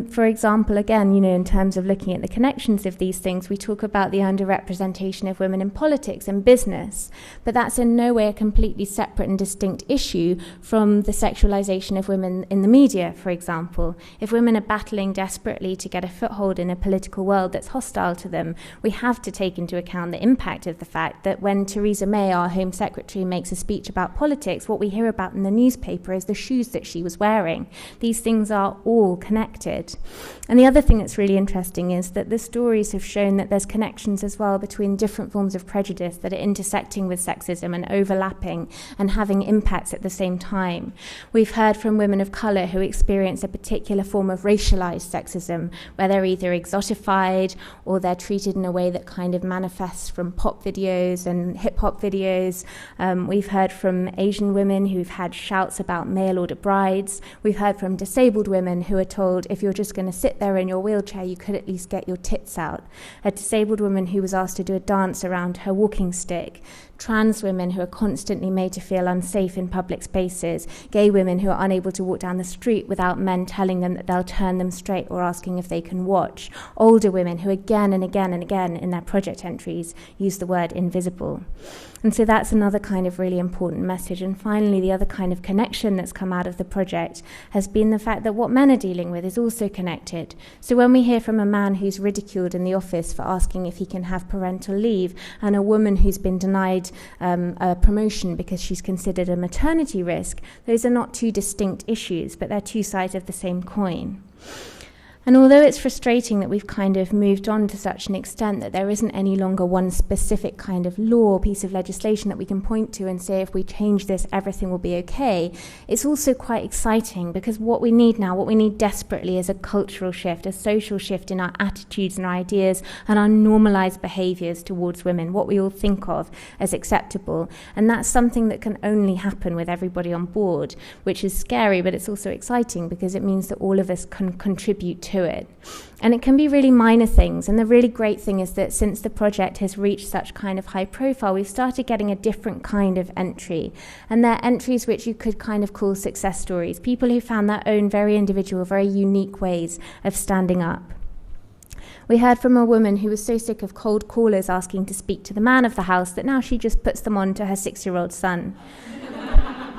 S2: For example, again, in terms of looking at the connections of these things, we talk about the underrepresentation of women in politics and business, but that's in no way a completely separate and distinct issue from the sexualization of women in the media, for example. If women are battling desperately to get a foothold in a political world that's hostile to them, we have to take into account the impact of the fact that when Theresa May, our Home Secretary, makes a speech about politics, what we hear about in the newspaper is the shoes that she was wearing. These things are all connected. And the other thing that's really interesting is that the stories have shown that there's connections as well between different forms of prejudice that are intersecting with sexism and overlapping and having impacts at the same time. We've heard from women of colour who experience a particular form of racialised sexism, where they're either exotified or they're treated in a way that kind of manifests from pop videos and hip-hop videos. We've heard from Asian women who've had shouts about mail-order brides. We've heard from disabled women who are told, if you're just going to sit there in your wheelchair, you could at least get your tits out. A disabled woman who was asked to do a dance around her walking stick. Trans women who are constantly made to feel unsafe in public spaces. Gay women who are unable to walk down the street without men telling them that they'll turn them straight or asking if they can watch. Older women who again and again and again in their project entries use the word invisible. And so that's another kind of really important message. And finally, the other kind of connection that's come out of the project has been the fact that what men are dealing with is also connected. So when we hear from a man who's ridiculed in the office for asking if he can have parental leave, and a woman who's been denied a promotion because she's considered a maternity risk, those are not two distinct issues, but they're two sides of the same coin. And although it's frustrating that we've kind of moved on to such an extent that there isn't any longer one specific kind of law or piece of legislation that we can point to and say, if we change this, everything will be okay, it's also quite exciting, because what we need now, what we need desperately, is a cultural shift, a social shift in our attitudes and our ideas and our normalised behaviours towards women, what we all think of as acceptable. And that's something that can only happen with everybody on board, which is scary, but it's also exciting because it means that all of us can contribute to it. And it can be really minor things, and the really great thing is that since the project has reached such kind of high profile, we've started getting a different kind of entry, and they're entries which you could kind of call success stories, people who found their own very individual, very unique ways of standing up. We heard from a woman who was so sick of cold callers asking to speak to the man of the house that now she just puts them on to her 6-year-old son.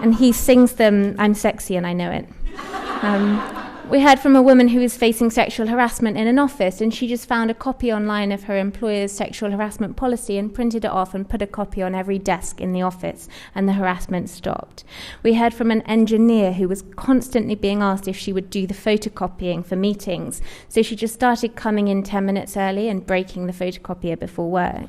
S2: And he sings them, "I'm sexy and I know it." We heard from a woman who was facing sexual harassment in an office, and she just found a copy online of her employer's sexual harassment policy and printed it off and put a copy on every desk in the office, and the harassment stopped. We heard from an engineer who was constantly being asked if she would do the photocopying for meetings, so she just started coming in 10 minutes early and breaking the photocopier before work.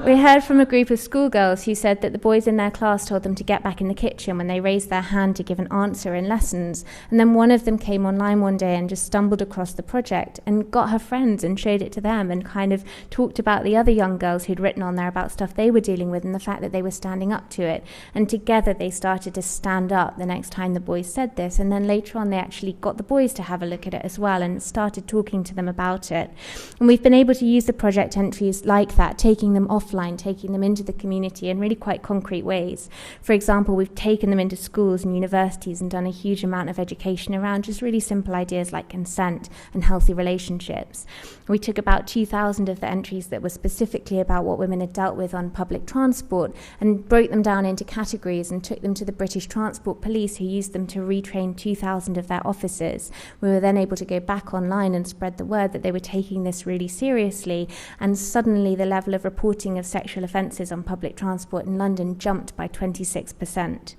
S2: We heard from a group of schoolgirls who said that the boys in their class told them to get back in the kitchen when they raised their hand to give an answer in lessons. And then one of them came online one day and just stumbled across the project and got her friends and showed it to them and kind of talked about the other young girls who'd written on there about stuff they were dealing with and the fact that they were standing up to it. And together they started to stand up the next time the boys said this. And then later on they actually got the boys to have a look at it as well and started talking to them about it. And we've been able to use the project entries like that, taking them offline, taking them into the community in really quite concrete ways. For example, we've taken them into schools and universities and done a huge amount of education around just really simple ideas like consent and healthy relationships. We took about 2,000 of the entries that were specifically about what women had dealt with on public transport and broke them down into categories and took them to the British Transport Police, who used them to retrain 2,000 of their officers. We were then able to go back online and spread the word that they were taking this really seriously, and suddenly the level of reporting of sexual offences on public transport in London jumped by 26%.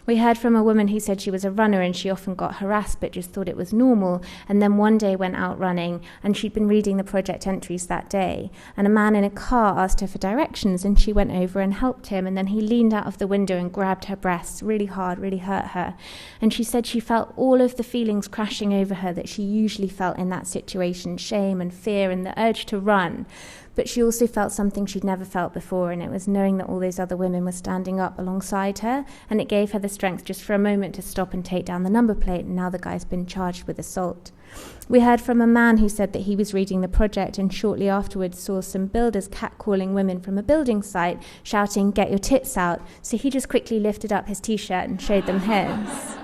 S2: We heard from a woman who said she was a runner and she often got harassed but just thought it was normal, and then one day went out running and she'd been reading the project entries that day, and a man in a car asked her for directions and she went over and helped him, and then he leaned out of the window and grabbed her breasts really hard, really hurt her, and she said she felt all of the feelings crashing over her that she usually felt in that situation, shame and fear and the urge to run. But she also felt something she'd never felt before, and it was knowing that all those other women were standing up alongside her, and it gave her the strength just for a moment to stop and take down the number plate, and now the guy's been charged with assault. We heard from a man who said that he was reading the project and shortly afterwards saw some builders catcalling women from a building site, shouting, "Get your tits out," so he just quickly lifted up his t-shirt and showed them his.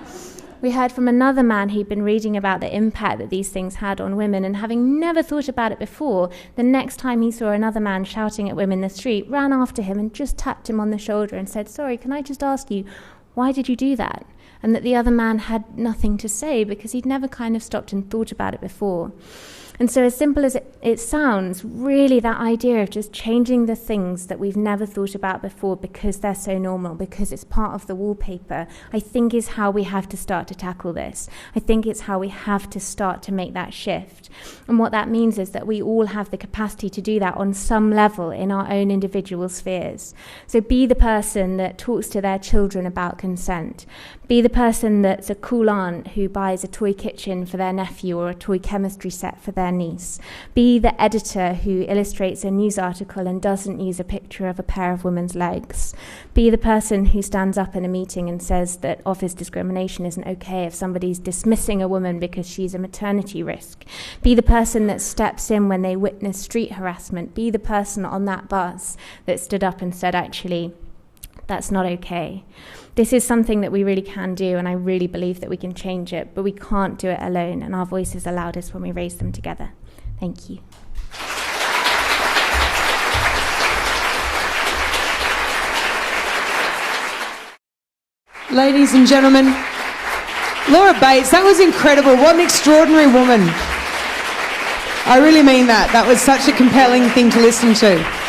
S2: We heard from another man who'd been reading about the impact that these things had on women, and having never thought about it before, the next time he saw another man shouting at women in the street, ran after him and just tapped him on the shoulder and said, "Sorry, can I just ask you, why did you do that?" And that the other man had nothing to say because he'd never kind of stopped and thought about it before. And so as simple as it sounds, really that idea of just changing the things that we've never thought about before because they're so normal, because it's part of the wallpaper, I think is how we have to start to tackle this. I think it's how we have to start to make that shift. And what that means is that we all have the capacity to do that on some level in our own individual spheres. So be the person that talks to their children about consent. Be the person that's a cool aunt who buys a toy kitchen for their nephew or a toy chemistry set for their niece. Be the editor who illustrates a news article and doesn't use a picture of a pair of women's legs. Be the person who stands up in a meeting and says that office discrimination isn't okay if somebody's dismissing a woman because she's a maternity risk. Be the person that steps in when they witness street harassment. Be the person on that bus that stood up and said, actually, that's not okay. This is something that we really can do, and I really believe that we can change it, but we can't do it alone, and our voices are loudest when we raise them together. Thank you.
S1: Ladies and gentlemen, Laura Bates, that was incredible. What an extraordinary woman. I really mean that. That was such a compelling thing to listen to.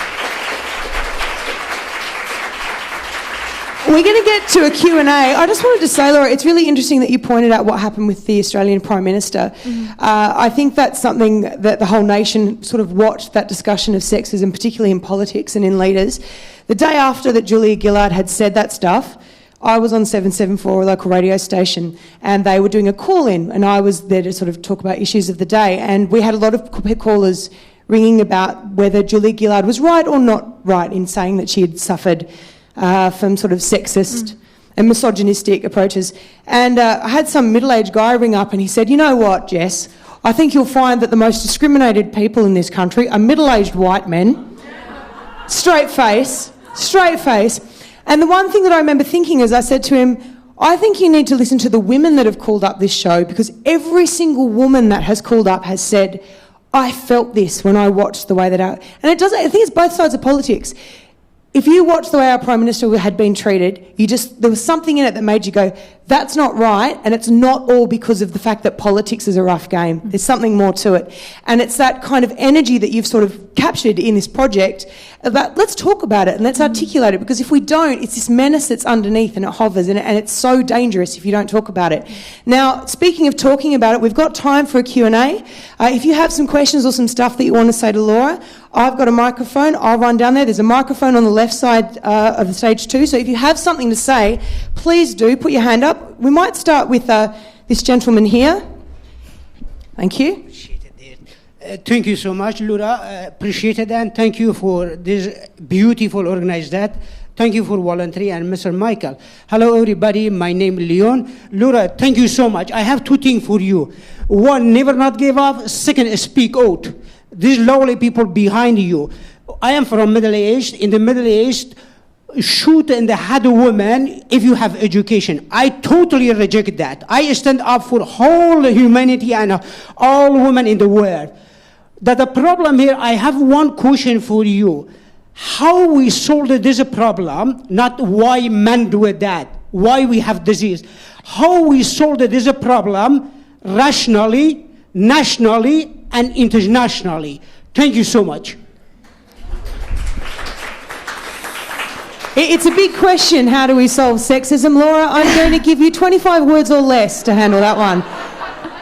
S1: We're going to get to a Q&A. I just wanted to say, Laura, it's really interesting that you pointed out what happened with the Australian Prime Minister. I think that's something that the whole nation sort of watched, that discussion of sexism, particularly in politics and in leaders. The day after that Julia Gillard had said that stuff, I was on 774, a local radio station, and they were doing a call-in, and I was there to sort of talk about issues of the day, and we had a lot of callers ringing about whether Julia Gillard was right or not right in saying that she had suffered from sort of sexist and misogynistic approaches. And I had some middle-aged guy ring up and he said, "You know what, Jess, I think you'll find that the most discriminated people in this country are middle-aged white men." Straight face. And the one thing that I remember thinking is I said to him, I think you need to listen to the women that have called up this show, because every single woman that has called up has said, I felt this when I watched the way that and it doesn't, I think it's both sides of politics. If you watch the way our Prime Minister had been treated, there was something in it that made you go, that's not right, and it's not all because of the fact that politics is a rough game. There's something more to it. And it's that kind of energy that you've sort of captured in this project about, let's talk about it and let's articulate it, because if we don't, it's this menace that's underneath and it hovers, and it's so dangerous if you don't talk about it. Now, speaking of talking about it, we've got time for a Q&A. If you have some questions or some stuff that you want to say to Laura, I've got a microphone. I'll run down there. There's a microphone on the left side of the stage too. So if you have something to say, please do put your hand up. We might start with this gentleman here. Thank you.
S3: Thank you so much, Laura. Appreciate it, and thank you for this beautiful organized that. Thank you for voluntary, and Mr. Michael. Hello, everybody. My name is Leon. Laura, thank you so much. I have two things for you. One, never not give up. Second, speak out. These lovely people behind you. I am from Middle East. In the Middle East, shoot in the head of women if you have education. I totally reject that. I stand up for whole humanity and all women in the world. That the problem here, I have one question for you. How we solve this problem, not why men do that, why we have disease. How we solve this problem rationally, nationally, and internationally. Thank you so much.
S1: It's a big question. How do we solve sexism, Laura? I'm going to give you 25 words or less to handle that one.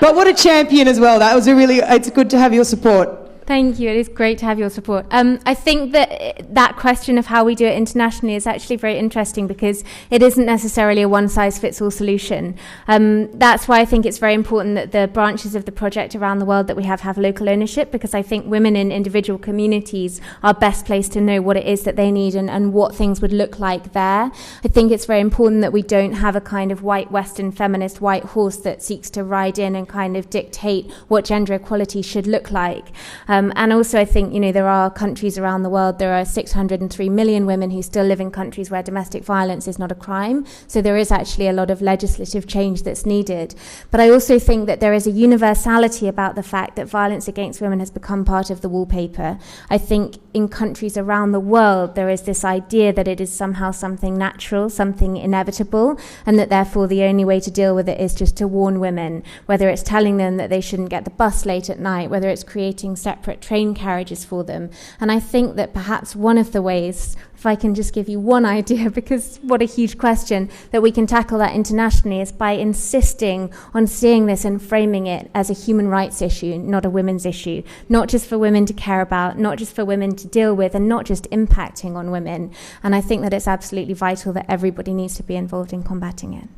S1: But what a champion as well. That was it's good to have your support.
S2: Thank you. It is great to have your support. I think that question of how we do it internationally is actually very interesting because it isn't necessarily a one-size-fits-all solution. That's why I think it's very important that the branches of the project around the world that we have local ownership, because I think women in individual communities are best placed to know what it is that they need and what things would look like there. I think it's very important that we don't have a kind of white Western feminist white horse that seeks to ride in and kind of dictate what gender equality should look like. And also I think, there are countries around the world, there are 603 million women who still live in countries where domestic violence is not a crime. So there is actually a lot of legislative change that's needed. But I also think that there is a universality about the fact that violence against women has become part of the wallpaper. I think in countries around the world, there is this idea that it is somehow something natural, something inevitable, and that therefore the only way to deal with it is just to warn women, whether it's telling them that they shouldn't get the bus late at night, whether it's creating separate train carriages for them. And I think that perhaps one of the ways, if I can just give you one idea, because what a huge question, that we can tackle that internationally is by insisting on seeing this and framing it as a human rights issue, not a women's issue, not just for women to care about, not just for women to deal with, and not just impacting on women. And I think that it's absolutely vital that everybody needs to be involved in combating it.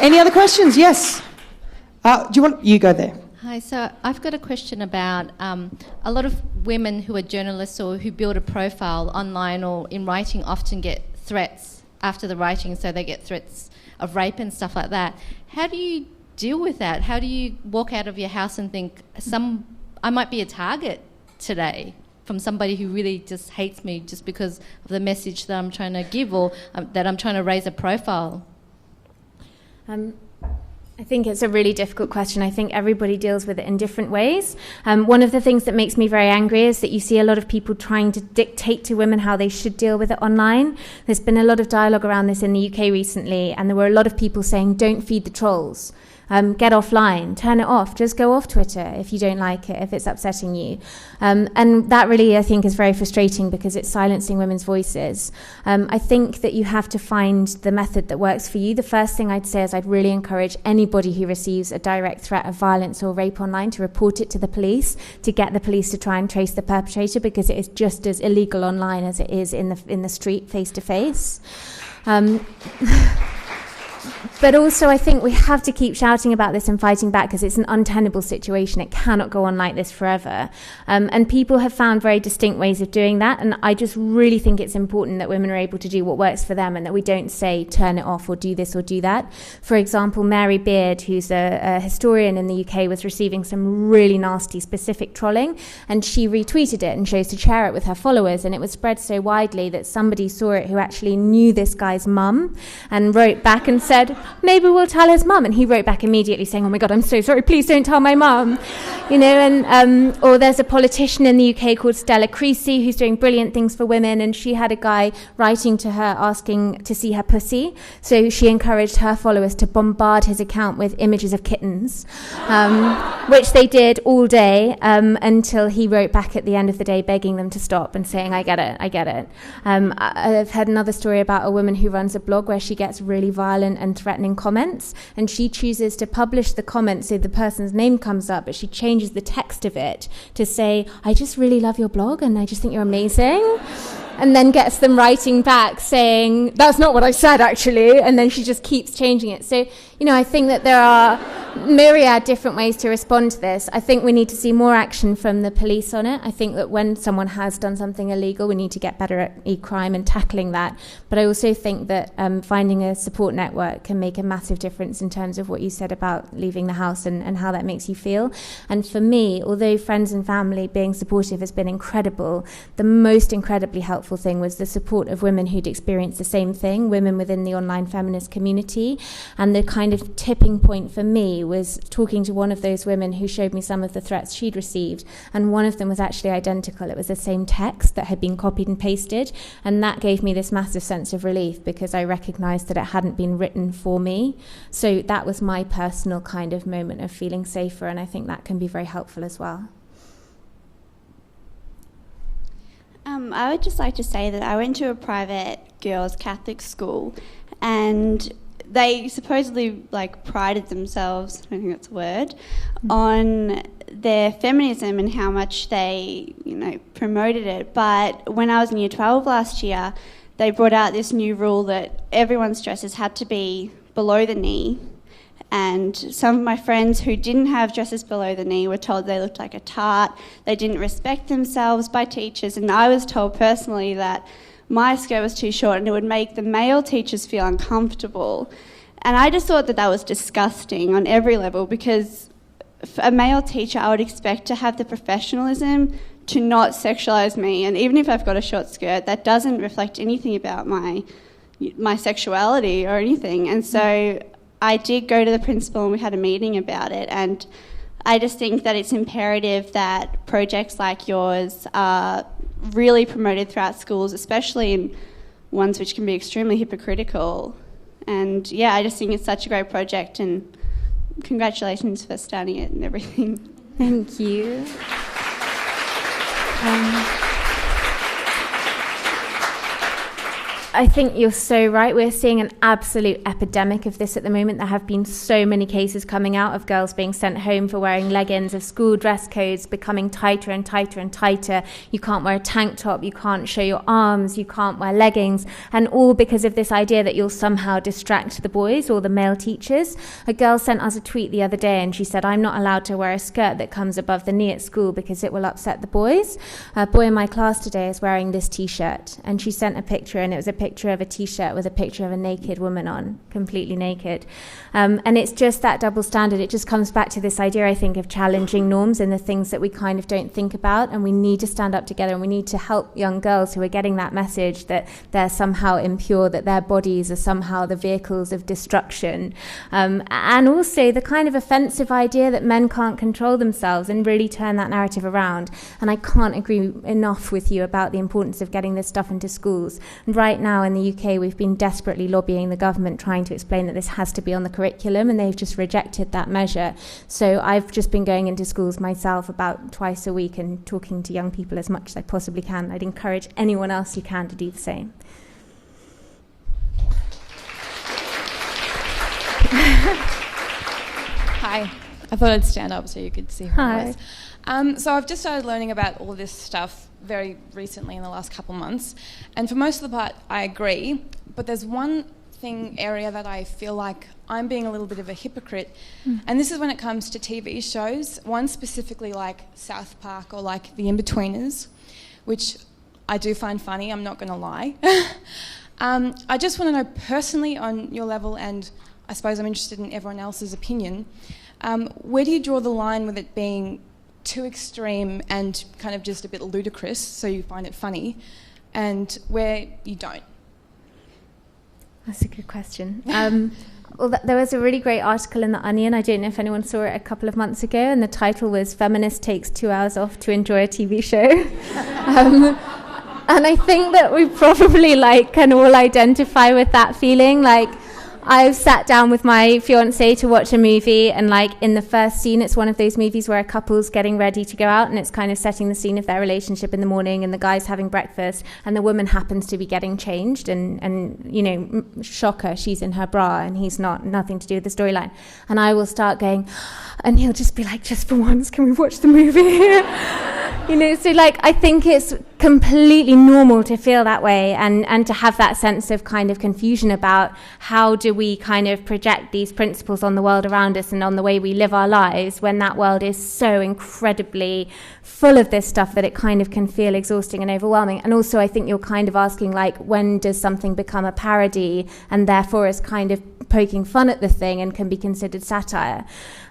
S1: Any other questions? Yes. You go there.
S4: Hi, so I've got a question about a lot of women who are journalists or who build a profile online or in writing often get threats after the writing, so they get threats of rape and stuff like that. How do you deal with that? How do you walk out of your house and think, I might be a target today from somebody who really just hates me just because of the message that I'm trying to give or that I'm trying to raise a profile?
S2: I think it's a really difficult question. I think everybody deals with it in different ways. One of the things that makes me very angry is that you see a lot of people trying to dictate to women how they should deal with it online. There's been a lot of dialogue around this in the UK recently, and there were a lot of people saying, don't feed the trolls. Get offline, turn it off, just go off Twitter if you don't like it, if it's upsetting you. And that really, I think, is very frustrating because it's silencing women's voices. I think that you have to find the method that works for you. The first thing I'd say is I'd really encourage anybody who receives a direct threat of violence or rape online to report it to the police, to get the police to try and trace the perpetrator, because it is just as illegal online as it is in the street, face to face. But also I think we have to keep shouting about this and fighting back because it's an untenable situation. It cannot go on like this forever. And people have found very distinct ways of doing that. And I just really think it's important that women are able to do what works for them and that we don't say turn it off or do this or do that. For example, Mary Beard, who's a historian in the UK, was receiving some really nasty specific trolling, and she retweeted it and chose to share it with her followers. And it was spread so widely that somebody saw it who actually knew this guy's mum and wrote back and said, maybe we'll tell his mum. And he wrote back immediately saying, oh my God, I'm so sorry, please don't tell my mum. Or there's a politician in the UK called Stella Creasy who's doing brilliant things for women, and she had a guy writing to her asking to see her pussy. So she encouraged her followers to bombard his account with images of kittens, which they did all day until he wrote back at the end of the day begging them to stop and saying, I get it. I've heard another story about a woman who runs a blog where she gets really violent and threatening comments, and she chooses to publish the comments so the person's name comes up, but she changes the text of it to say, I just really love your blog and I just think you're amazing, and then gets them writing back saying, that's not what I said actually, and then she just keeps changing it. So, I think that there are myriad different ways to respond to this. I think we need to see more action from the police on it. I think that when someone has done something illegal, we need to get better at e-crime and tackling that. But I also think that finding a support network can make a massive difference in terms of what you said about leaving the house and how that makes you feel. And for me, although friends and family being supportive has been incredible, the most incredibly helpful thing was the support of women who'd experienced the same thing, women within the online feminist community. And the kind of tipping point for me was talking to one of those women who showed me some of the threats she'd received, and one of them was actually identical. It was the same text that had been copied and pasted, and that gave me this massive sense of relief because I recognized that it hadn't been written for me. So that was my personal kind of moment of feeling safer, and I think that can be very helpful as well.
S5: I would just like to say that I went to a private girls' Catholic school, and they supposedly prided themselves, I don't think that's a word, on their feminism and how much they, promoted it. But when I was in Year 12 last year, they brought out this new rule that everyone's dresses had to be below the knee. And some of my friends who didn't have dresses below the knee were told they looked like a tart. They didn't respect themselves by teachers. And I was told personally that my skirt was too short and it would make the male teachers feel uncomfortable. And I just thought that was disgusting on every level, because for a male teacher, I would expect to have the professionalism to not sexualise me. And even if I've got a short skirt, that doesn't reflect anything about my sexuality or anything. And so I did go to the principal and we had a meeting about it. And I just think that it's imperative that projects like yours are really promoted throughout schools, especially in ones which can be extremely hypocritical. And I just think it's such a great project, and congratulations for starting it and everything.
S2: Thank you. I think you're so right. We're seeing an absolute epidemic of this at the moment. There have been so many cases coming out of girls being sent home for wearing leggings, of school dress codes becoming tighter and tighter and tighter. You can't wear a tank top, you can't show your arms, you can't wear leggings, and all because of this idea that you'll somehow distract the boys or the male teachers. A girl sent us a tweet the other day and she said, "I'm not allowed to wear a skirt that comes above the knee at school because it will upset the boys." A boy in my class today is wearing this t-shirt, and she sent a picture, and it was a picture of a t-shirt with a picture of a naked woman on, completely naked. And it's just that double standard. It just comes back to this idea, I think, of challenging norms and the things that we kind of don't think about, and we need to stand up together, and we need to help young girls who are getting that message that they're somehow impure, that their bodies are somehow the vehicles of destruction. And also the kind of offensive idea that men can't control themselves, and really turn that narrative around. And I can't agree enough with you about the importance of getting this stuff into schools. And right now in the UK, we've been desperately lobbying the government, trying to explain that this has to be on the curriculum, and they've just rejected that measure. So I've just been going into schools myself about twice a week and talking to young people as much as I possibly can. I'd encourage anyone else who can to do the same.
S6: Hi. I thought I'd stand up so you could see who I was. So I've just started learning about all this stuff very recently in the last couple months, and for most of the part I agree, but there's one area that I feel like I'm being a little bit of a hypocrite, and this is when it comes to TV shows, one specifically like South Park or like The In-Betweeners, which I do find funny, I'm not going to lie. I just want to know personally on your level, and I suppose I'm interested in everyone else's opinion, where do you draw the line with it being too extreme and kind of just a bit ludicrous, so you find it funny, and where you don't?
S2: That's a good question. Well, there was a really great article in The Onion, I don't know if anyone saw it, a couple of months ago, and the title was "Feminist Takes 2 Hours Off to Enjoy a TV Show." And I think that we probably can all identify with that feeling. I've sat down with my fiancé to watch a movie, and in the first scene, it's one of those movies where a couple's getting ready to go out, and it's kind of setting the scene of their relationship in the morning, and the guy's having breakfast, and the woman happens to be getting changed, and shocker, she's in her bra and he's not, nothing to do with the storyline. And I will start going, and he'll just be like, "Just for once, can we watch the movie?" So I think it's completely normal to feel that way, and to have that sense of kind of confusion about how do we kind of project these principles on the world around us and on the way we live our lives when that world is so incredibly full of this stuff that it kind of can feel exhausting and overwhelming. And also I think you're kind of asking when does something become a parody and therefore is kind of poking fun at the thing and can be considered satire.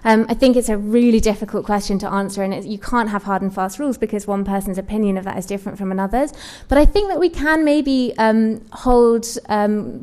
S2: I think it's a really difficult question to answer, and you can't have hard and fast rules because one person's opinion of that is different from another's. But I think that we can maybe hold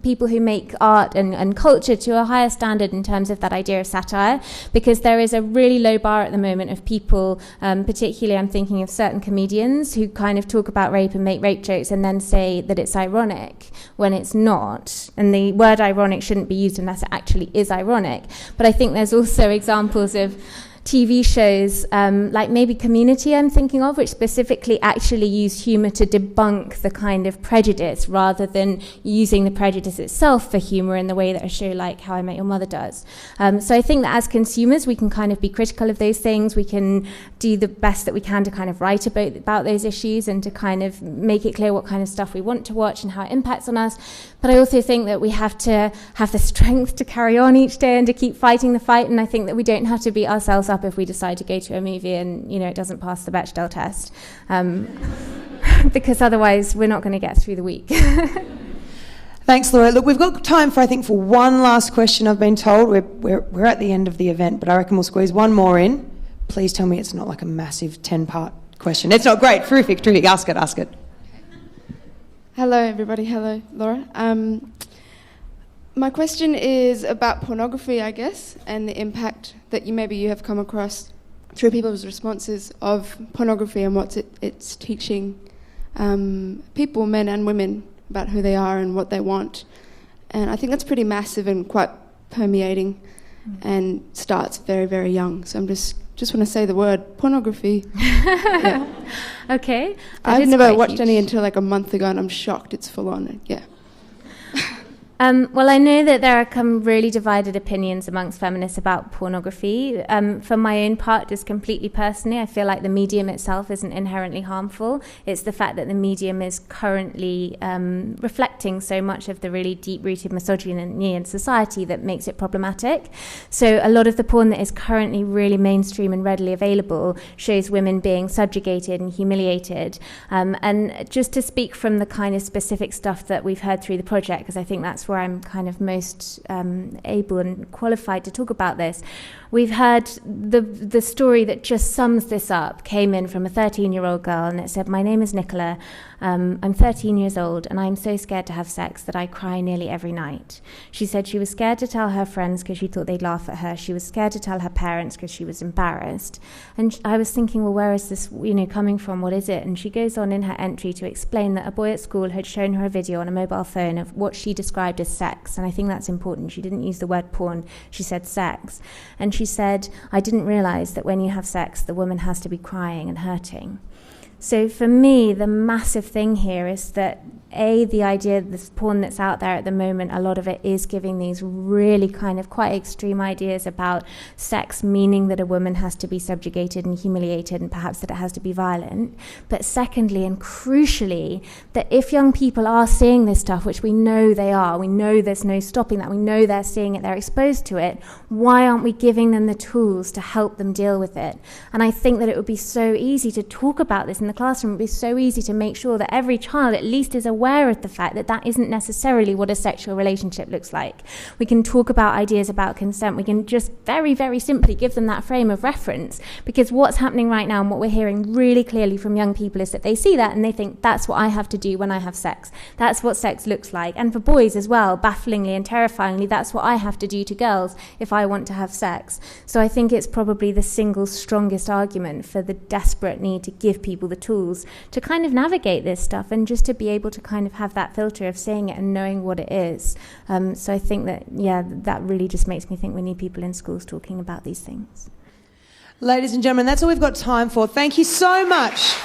S2: people who make art and culture to a higher standard in terms of that idea of satire, because there is a really low bar at the moment of people, particularly I'm thinking of certain comedians who kind of talk about rape and make rape jokes and then say that it's ironic when it's not. And the word ironic shouldn't be used unless it actually is ironic. But I think there's also examples of TV shows, like maybe Community I'm thinking of, which specifically actually use humour to debunk the kind of prejudice rather than using the prejudice itself for humour in the way that a show like How I Met Your Mother does. So I think that as consumers we can kind of be critical of those things, we can do the best that we can to kind of write about those issues and to kind of make it clear what kind of stuff we want to watch and how it impacts on us. But I also think that we have to have the strength to carry on each day and to keep fighting the fight, and I think that we don't have to beat ourselves up if we decide to go to a movie and, you know, it doesn't pass the Bechdel test, because otherwise we're not going to get through the week.
S1: Thanks, Laura. Look, we've got time for one last question, I've been told. We're at the end of the event, but I reckon we'll squeeze one more in. Please tell me it's not like a massive 10-part question. It's not great. Terrific. Ask it.
S7: Hello, everybody. Hello, Laura. My question is about pornography, I guess, and the impact that you have come across through people's responses of pornography and what it's teaching people, men and women, about who they are and what they want. And I think that's pretty massive and quite permeating and starts very, very young. So I'm just want to say the word pornography. Yeah.
S2: Okay.
S7: I've never watched any until like a month ago, and I'm shocked it's full on. Yeah.
S2: Well, I know that there are really divided opinions amongst feminists about pornography. For my own part, just completely personally, I feel like the medium itself isn't inherently harmful. It's the fact that the medium is currently reflecting so much of the really deep-rooted misogyny in society that makes it problematic. So a lot of the porn that is currently really mainstream and readily available shows women being subjugated and humiliated. And just to speak from the kind of specific stuff that we've heard through the project, because I think that's where I'm kind of most able and qualified to talk about this. We've heard the story that just sums this up came in from a 13-year-old girl, and it said, "My name is Nicola. I'm 13 years old, and I'm so scared to have sex that I cry nearly every night." She said she was scared to tell her friends because she thought they'd laugh at her. She was scared to tell her parents because she was embarrassed. And I was thinking, well, where is this, coming from? What is it? And she goes on in her entry to explain that a boy at school had shown her a video on a mobile phone of what she described as sex. And I think that's important. She didn't use the word porn. She said sex. And she said, "I didn't realize that when you have sex, the woman has to be crying and hurting." So for me, the massive thing here is that the idea, this porn that's out there at the moment, a lot of it is giving these really kind of quite extreme ideas about sex, meaning that a woman has to be subjugated and humiliated and perhaps that it has to be violent. But secondly, and crucially, that if young people are seeing this stuff, which we know they are, we know there's no stopping that, we know they're seeing it, they're exposed to it, why aren't we giving them the tools to help them deal with it? And I think that it would be so easy to talk about this in the classroom. It would be so easy to make sure that every child at least is aware of the fact that that isn't necessarily what a sexual relationship looks like. We can talk about ideas about consent. We can just very, very simply give them that frame of reference, because what's happening right now and what we're hearing really clearly from young people is that they see that and they think that's what I have to do when I have sex. That's what sex looks like. And for boys as well, bafflingly and terrifyingly, that's what I have to do to girls if I want to have sex. So I think it's probably the single strongest argument for the desperate need to give people the tools to kind of navigate this stuff and just to be able to kind of have that filter of seeing it and knowing what it is. So I think that, that really just makes me think we need people in schools talking about these things.
S1: Ladies and gentlemen, that's all we've got time for. Thank you so much.